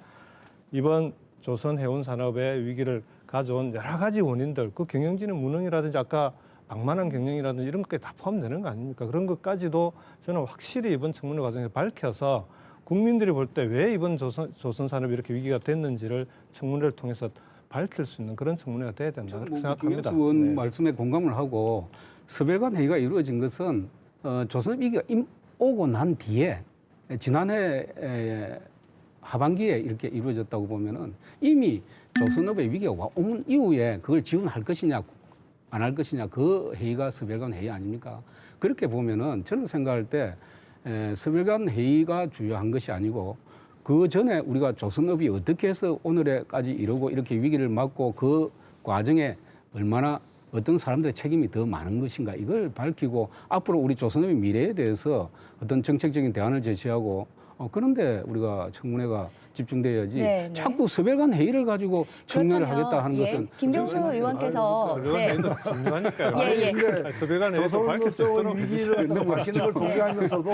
이번 조선 해운 산업의 위기를 가져온 여러 가지 원인들, 그 경영진의 무능이라든지 아까 방만한 경영이라든지 이런 것까지 다 포함되는 거 아닙니까? 그런 것까지도 저는 확실히 이번 청문회 과정에서 밝혀서 국민들이 볼 때 왜 이번 조선 산업이 이렇게 위기가 됐는지를 청문회를 통해서 밝힐 수 있는 그런 청문회가 돼야 된다 그렇게 생각합니다. 김경수 의원 네. 말씀에 공감을 하고 서별관 회의가 이루어진 것은 조선 위기가 오고 난 뒤에 지난해 하반기에 이렇게 이루어졌다고 보면은 이미 조선업의 위기가 온 이후에 그걸 지원할 것이냐 안 할 것이냐 그 회의가 서별관 회의 아닙니까? 그렇게 보면은 저는 생각할 때 서별관 회의가 주요한 것이 아니고 그 전에 우리가 조선업이 어떻게 해서 오늘에까지 이러고 이렇게 위기를 맞고 그 과정에 얼마나 어떤 사람들의 책임이 더 많은 것인가 이걸 밝히고 앞으로 우리 조선업의 미래에 대해서 어떤 정책적인 대안을 제시하고 그런데 우리가 청문회가 집중돼야지 네, 네. 자꾸 서별관 회의를 가지고 청문회를 그렇다면, 하겠다 하는 예, 것은 김경수 의원께서 서별관 네. 회의도 중요하니까요. 예, 예. 아니, 서별관 회의도 밝힐 수 조선업종 있도록 위기를 해주세요. 밝히는 걸 동의하면서도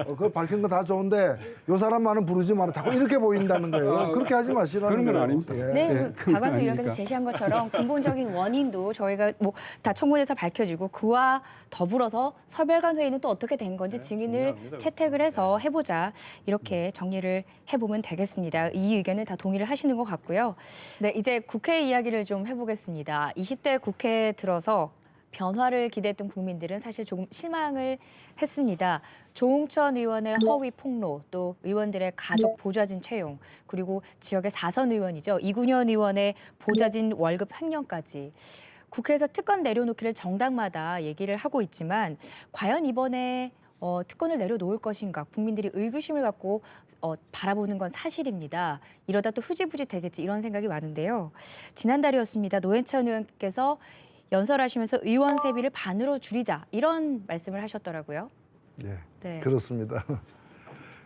그거 밝힌 거 다 좋은데 요 사람만은 부르지 마라. 자꾸 이렇게 보인다는 거예요. 그렇게 하지 마시라는 그런 건 거예요. 아닙니다. 예. 네, 네, 그 박완수 아니니까. 의원께서 제시한 것처럼 근본적인 원인도 저희가 뭐 다 청문회에서 밝혀지고 그와 더불어서 서별관 회의는 또 어떻게 된 건지 증인을 중요합니다. 채택을 해서 해보자 이렇게 정리를 해보면 되겠습니다. 이 의견을 다 동의를 하시는 것 같고요. 네, 이제 국회 이야기를 좀 해보겠습니다. 20대 국회에 들어서 변화를 기대했던 국민들은 사실 조금 실망을 했습니다. 조홍천 의원의 허위 폭로, 또 의원들의 가족 보좌진 채용, 그리고 지역의 4선 의원이죠. 이군현 의원의 보좌진 월급 횡령까지. 국회에서 특권 내려놓기를 정당마다 얘기를 하고 있지만 과연 이번에 특권을 내려놓을 것인가 국민들이 의구심을 갖고 바라보는 건 사실입니다. 이러다 또 흐지부지 되겠지 이런 생각이 많은데요. 지난달이었습니다. 노회찬 의원께서 연설하시면서 의원 세비를 반으로 줄이자 이런 말씀을 하셨더라고요. 예, 네. 그렇습니다.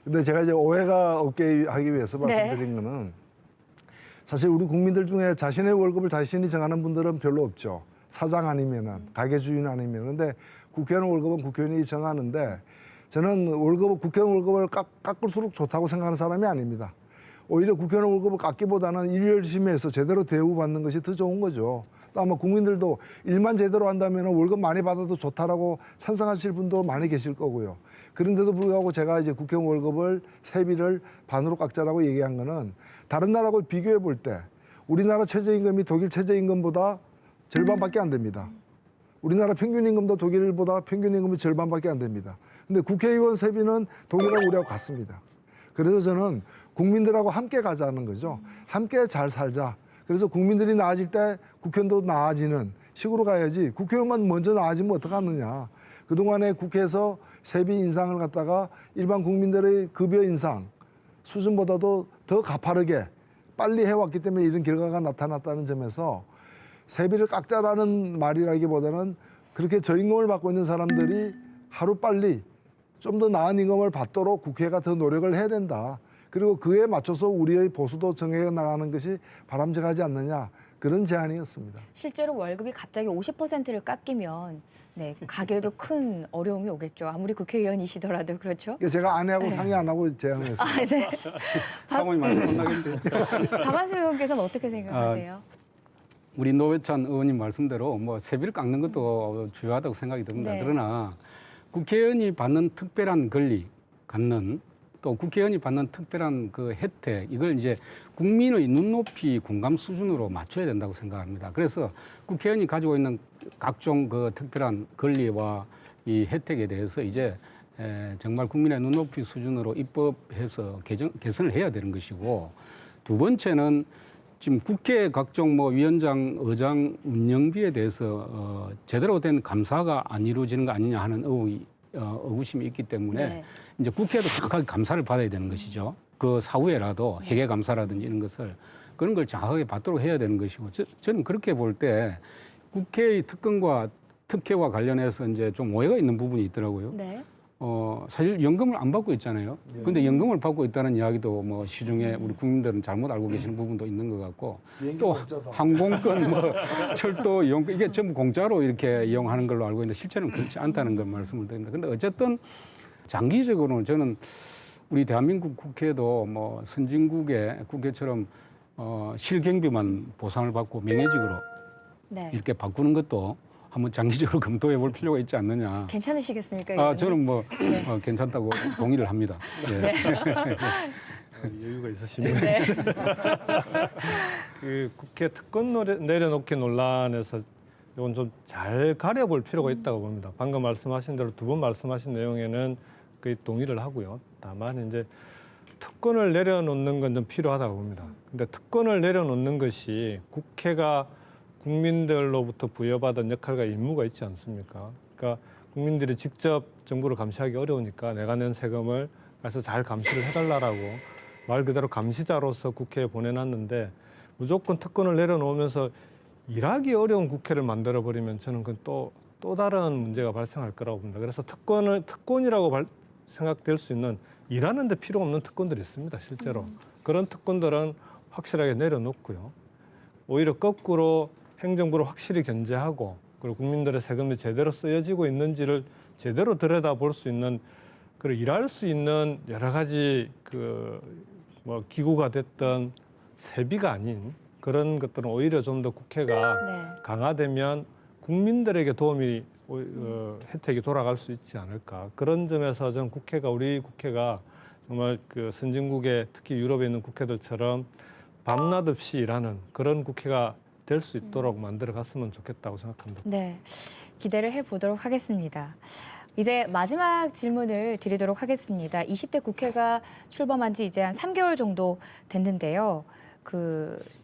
근데 제가 이제 오해가 없게 하기 위해서 네. 말씀드린 거는 사실 우리 국민들 중에 자신의 월급을 자신이 정하는 분들은 별로 없죠. 사장 아니면은 가게 주인 아니면. 근데 국회의원 월급은 국회의원이 정하는데 저는 국회의원 월급을 깎을수록 좋다고 생각하는 사람이 아닙니다. 오히려 국회의원 월급을 깎기보다는 일 열심히 해서 제대로 대우받는 것이 더 좋은 거죠. 또 아마 국민들도 일만 제대로 한다면 월급 많이 받아도 좋다라고 찬성하실 분도 많이 계실 거고요. 그런데도 불구하고 제가 이제 국회의원 월급을 세비를 반으로 깎자라고 얘기한 거는 다른 나라하고 비교해 볼 때 우리나라 최저임금이 독일 최저임금보다 절반밖에 안 됩니다. 우리나라 평균임금도 독일보다 평균임금이 절반밖에 안 됩니다. 근데 국회의원 세비는 독일하고 우리하고 같습니다. 그래서 저는 국민들하고 함께 가자는 거죠. 함께 잘 살자. 그래서 국민들이 나아질 때 국회의원도 나아지는 식으로 가야지 국회의원만 먼저 나아지면 어떡하느냐. 그동안에 국회에서 세비 인상을 갖다가 일반 국민들의 급여 인상 수준보다도 더 가파르게 빨리 해왔기 때문에 이런 결과가 나타났다는 점에서 세비를 깎자라는 말이라기보다는 그렇게 저임금을 받고 있는 사람들이 하루빨리 좀 더 나은 임금을 받도록 국회가 더 노력을 해야 된다. 그리고 그에 맞춰서 우리의 보수도 정해 나가는 것이 바람직하지 않느냐. 그런 제안이었습니다. 실제로 월급이 갑자기 50%를 깎이면 네, 가게에도 큰 어려움이 오겠죠. 아무리 국회의원이시더라도 그렇죠. 제가 아내하고 상의 안 하고 제안했습니다. 아, 네. 사모님 말씀 혼나겠는데. 박완수 의원께서는 어떻게 생각하세요? 우리 노회찬 의원님 말씀대로 뭐 세비를 깎는 것도 중요하다고 생각이 듭니다. 네. 그러나 국회의원이 받는 특별한 권리 갖는 또 국회의원이 받는 특별한 그 혜택 이걸 이제 국민의 눈높이 공감 수준으로 맞춰야 된다고 생각합니다. 그래서 국회의원이 가지고 있는 각종 그 특별한 권리와 이 혜택에 대해서 이제 정말 국민의 눈높이 수준으로 입법해서 개선을 해야 되는 것이고 두 번째는 지금 국회 각종 뭐 위원장, 의장 운영비에 대해서 제대로 된 감사가 안 이루어지는 거 아니냐 하는 의구심이 있기 때문에 네. 이제 국회도 정확하게 감사를 받아야 되는 것이죠. 그 사후에라도 회계 감사라든지 이런 것을 그런 걸 정확하게 받도록 해야 되는 것이고 저는 그렇게 볼 때 국회의 특권과 특혜와 관련해서 이제 좀 오해가 있는 부분이 있더라고요. 네. 사실 연금을 안 받고 있잖아요. 근데 연금을 받고 있다는 이야기도 뭐 시중에 우리 국민들은 잘못 알고 계시는 부분도 있는 것 같고 또 항공권, 뭐 철도 이용권 이게 전부 공짜로 이렇게 이용하는 걸로 알고 있는데 실제는 그렇지 않다는 걸 말씀을 드립니다. 근데 어쨌든 장기적으로는 저는 우리 대한민국 국회도 뭐 선진국의 국회처럼 실경비만 보상을 받고 명예직으로 네. 이렇게 바꾸는 것도 한번 장기적으로 검토해 볼 필요가 있지 않느냐. 괜찮으시겠습니까? 아, 의원님? 저는 뭐 네. 괜찮다고 동의를 합니다. 예. 네. 여유가 있으시면 네. 그 국회 특권 내려놓기 논란에서 이건 좀 잘 가려볼 필요가 있다고 봅니다. 방금 말씀하신 대로 두 번 말씀하신 내용에는 거의 동의를 하고요. 다만 이제 특권을 내려놓는 건 좀 필요하다고 봅니다. 근데 특권을 내려놓는 것이 국회가 국민들로부터 부여받은 역할과 임무가 있지 않습니까? 그러니까 국민들이 직접 정부를 감시하기 어려우니까 내가 낸 세금을 가서 잘 감시를 해달라고 말 그대로 감시자로서 국회에 보내놨는데 무조건 특권을 내려놓으면서 일하기 어려운 국회를 만들어버리면 저는 그건 또 다른 문제가 발생할 거라고 봅니다. 그래서 특권이라고 생각될 수 있는 일하는데 필요 없는 특권들이 있습니다. 실제로. 그런 특권들은 확실하게 내려놓고요. 오히려 거꾸로 행정부를 확실히 견제하고 그리고 국민들의 세금이 제대로 쓰여지고 있는지를 제대로 들여다볼 수 있는 그리고 일할 수 있는 여러 가지 뭐 기구가 됐던 세비가 아닌 그런 것들은 오히려 좀 더 국회가 네. 강화되면 국민들에게 도움이 혜택이 돌아갈 수 있지 않을까. 그런 점에서 저는 우리 국회가 정말 그 선진국의 특히 유럽에 있는 국회들처럼 밤낮 없이 일하는 그런 국회가 될 수 있도록 만들어 갔으면 좋겠다고 생각합니다. 네, 기대를 해보도록 하겠습니다. 이제 마지막 질문을 드리도록 하겠습니다. 20대 국회가 출범한 지 이제 한 3개월 정도 됐는데요.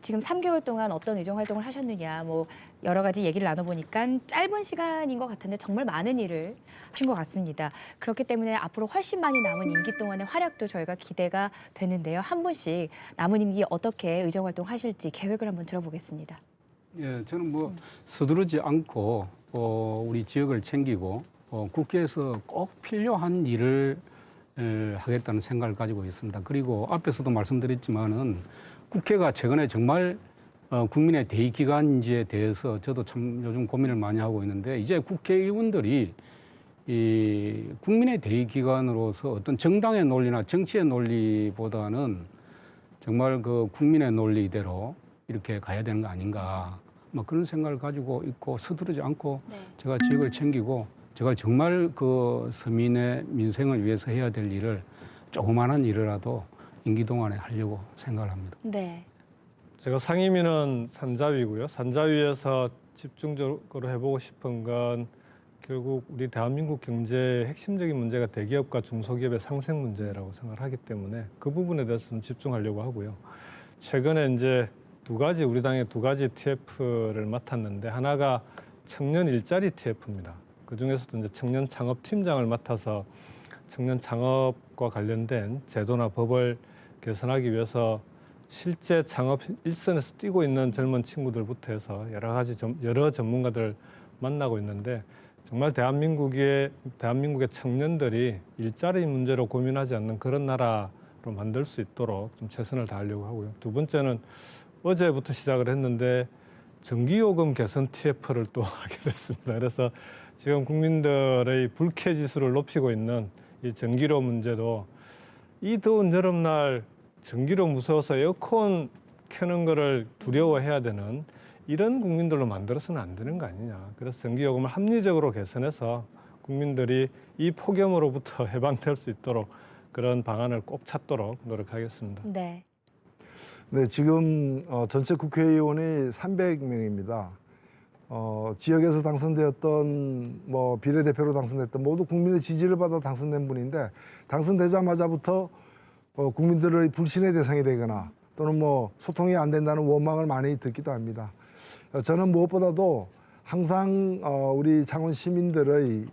지금 3개월 동안 어떤 의정 활동을 하셨느냐, 뭐 여러 가지 얘기를 나눠보니까 짧은 시간인 것 같은데 정말 많은 일을 하신 것 같습니다. 그렇기 때문에 앞으로 훨씬 많이 남은 임기 동안의 활약도 저희가 기대가 되는데요. 한 분씩 남은 임기 어떻게 의정 활동하실지 계획을 한번 들어보겠습니다. 예, 저는 뭐 서두르지 않고 우리 지역을 챙기고 국회에서 꼭 필요한 일을 하겠다는 생각을 가지고 있습니다. 그리고 앞에서도 말씀드렸지만은 국회가 최근에 정말 국민의 대의 기관인지에 대해서 저도 참 요즘 고민을 많이 하고 있는데 이제 국회의원들이 이 국민의 대의 기관으로서 어떤 정당의 논리나 정치의 논리보다는 정말 그 국민의 논리대로 이렇게 가야 되는 거 아닌가 뭐 그런 생각을 가지고 있고 서두르지 않고 네. 제가 지역을 챙기고 제가 정말 그 서민의 민생을 위해서 해야 될 일을 조그마한 일이라도 임기 동안에 하려고 생각을 합니다. 네. 제가 상임위는 산자위고요. 산자위에서 집중적으로 해보고 싶은 건 결국 우리 대한민국 경제의 핵심적인 문제가 대기업과 중소기업의 상생 문제라고 생각을 하기 때문에 그 부분에 대해서는 집중하려고 하고요. 최근에 이제 우리 당의 두 가지 TF를 맡았는데 하나가 청년 일자리 TF입니다. 그 중에서도 이제 청년 창업팀장을 맡아서 청년 창업과 관련된 제도나 법을 개선하기 위해서 실제 창업 일선에서 뛰고 있는 젊은 친구들부터 해서 여러 전문가들 만나고 있는데 정말 대한민국의 청년들이 일자리 문제로 고민하지 않는 그런 나라로 만들 수 있도록 좀 최선을 다하려고 하고요. 두 번째는 어제부터 시작을 했는데 전기요금 개선 TF를 또 하게 됐습니다. 그래서 지금 국민들의 불쾌 지수를 높이고 있는 이 전기료 문제도 이 더운 여름날 전기료 무서워서 에어컨 켜는 거를 두려워해야 되는 이런 국민들로 만들어서는 안 되는 거 아니냐. 그래서 전기요금을 합리적으로 개선해서 국민들이 이 폭염으로부터 해방될 수 있도록 그런 방안을 꼭 찾도록 노력하겠습니다. 네. 네, 지금 전체 국회의원이 300명입니다. 지역에서 당선되었던 비례대표로 당선됐던 모두 국민의 지지를 받아 당선된 분인데 당선되자마자부터 국민들의 불신의 대상이 되거나 또는 소통이 안 된다는 원망을 많이 듣기도 합니다. 저는 무엇보다도 항상 우리 창원 시민들의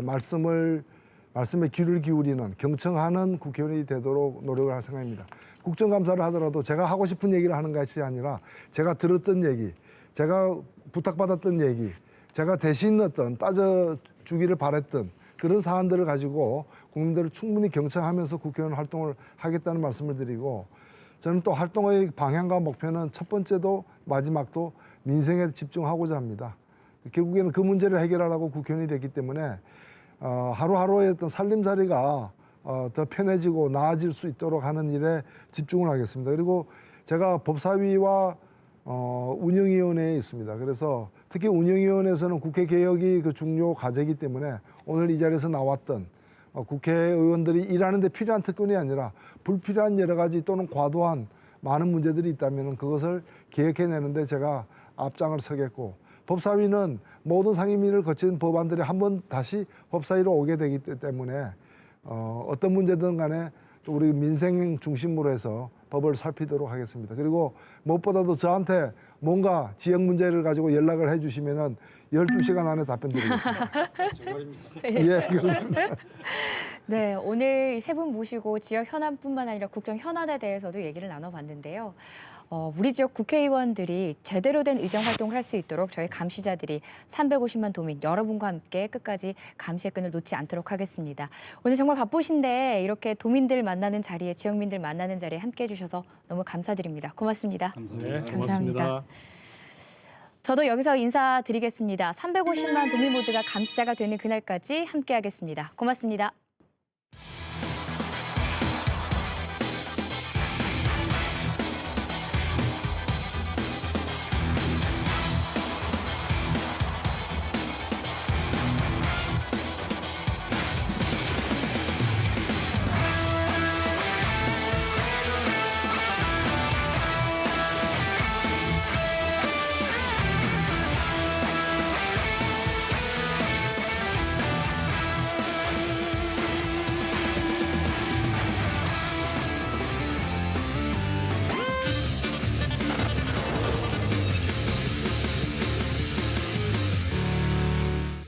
말씀에 귀를 기울이는 경청하는 국회의원이 되도록 노력을 할 생각입니다. 국정감사를 하더라도 제가 하고 싶은 얘기를 하는 것이 아니라 제가 들었던 얘기, 제가 부탁받았던 얘기, 제가 대신 따져주기를 바랬던 그런 사안들을 가지고 국민들을 충분히 경청하면서 국회의원 활동을 하겠다는 말씀을 드리고 저는 또 활동의 방향과 목표는 첫 번째도 마지막도 민생에 집중하고자 합니다. 결국에는 그 문제를 해결하라고 국회의원이 됐기 때문에 하루하루의 어떤 살림살이가 더 편해지고 나아질 수 있도록 하는 일에 집중을 하겠습니다. 그리고 제가 법사위와 운영위원회에 있습니다. 그래서 특히 운영위원회에서는 국회 개혁이 그 중요 과제이기 때문에 오늘 이 자리에서 나왔던 국회의원들이 일하는 데 필요한 특권이 아니라 불필요한 여러 가지 또는 과도한 많은 문제들이 있다면 그것을 개혁해내는데 제가 앞장을 서겠고 법사위는 모든 상임위를 거친 법안들이 한번 다시 법사위로 오게 되기 때문에 어떤 문제든 간에 우리 민생 중심으로 해서 법을 살피도록 하겠습니다. 그리고 무엇보다도 저한테 뭔가 지역 문제를 가지고 연락을 해주시면은 12시간 안에 답변 드리겠습니다. 예, 그렇습니다. 네, 오늘 세 분 모시고 지역 현안뿐만 아니라 국정 현안에 대해서도 얘기를 나눠봤는데요. 우리 지역 국회의원들이 제대로 된 의정 활동을 할 수 있도록 저희 감시자들이 350만 도민 여러분과 함께 끝까지 감시의 끈을 놓지 않도록 하겠습니다. 오늘 정말 바쁘신데 이렇게 도민들 만나는 자리에, 지역민들 만나는 자리에 함께해 주셔서 너무 감사드립니다. 고맙습니다. 네, 감사합니다. 고맙습니다. 저도 여기서 인사드리겠습니다. 350만 도민 모두가 감시자가 되는 그날까지 함께하겠습니다. 고맙습니다.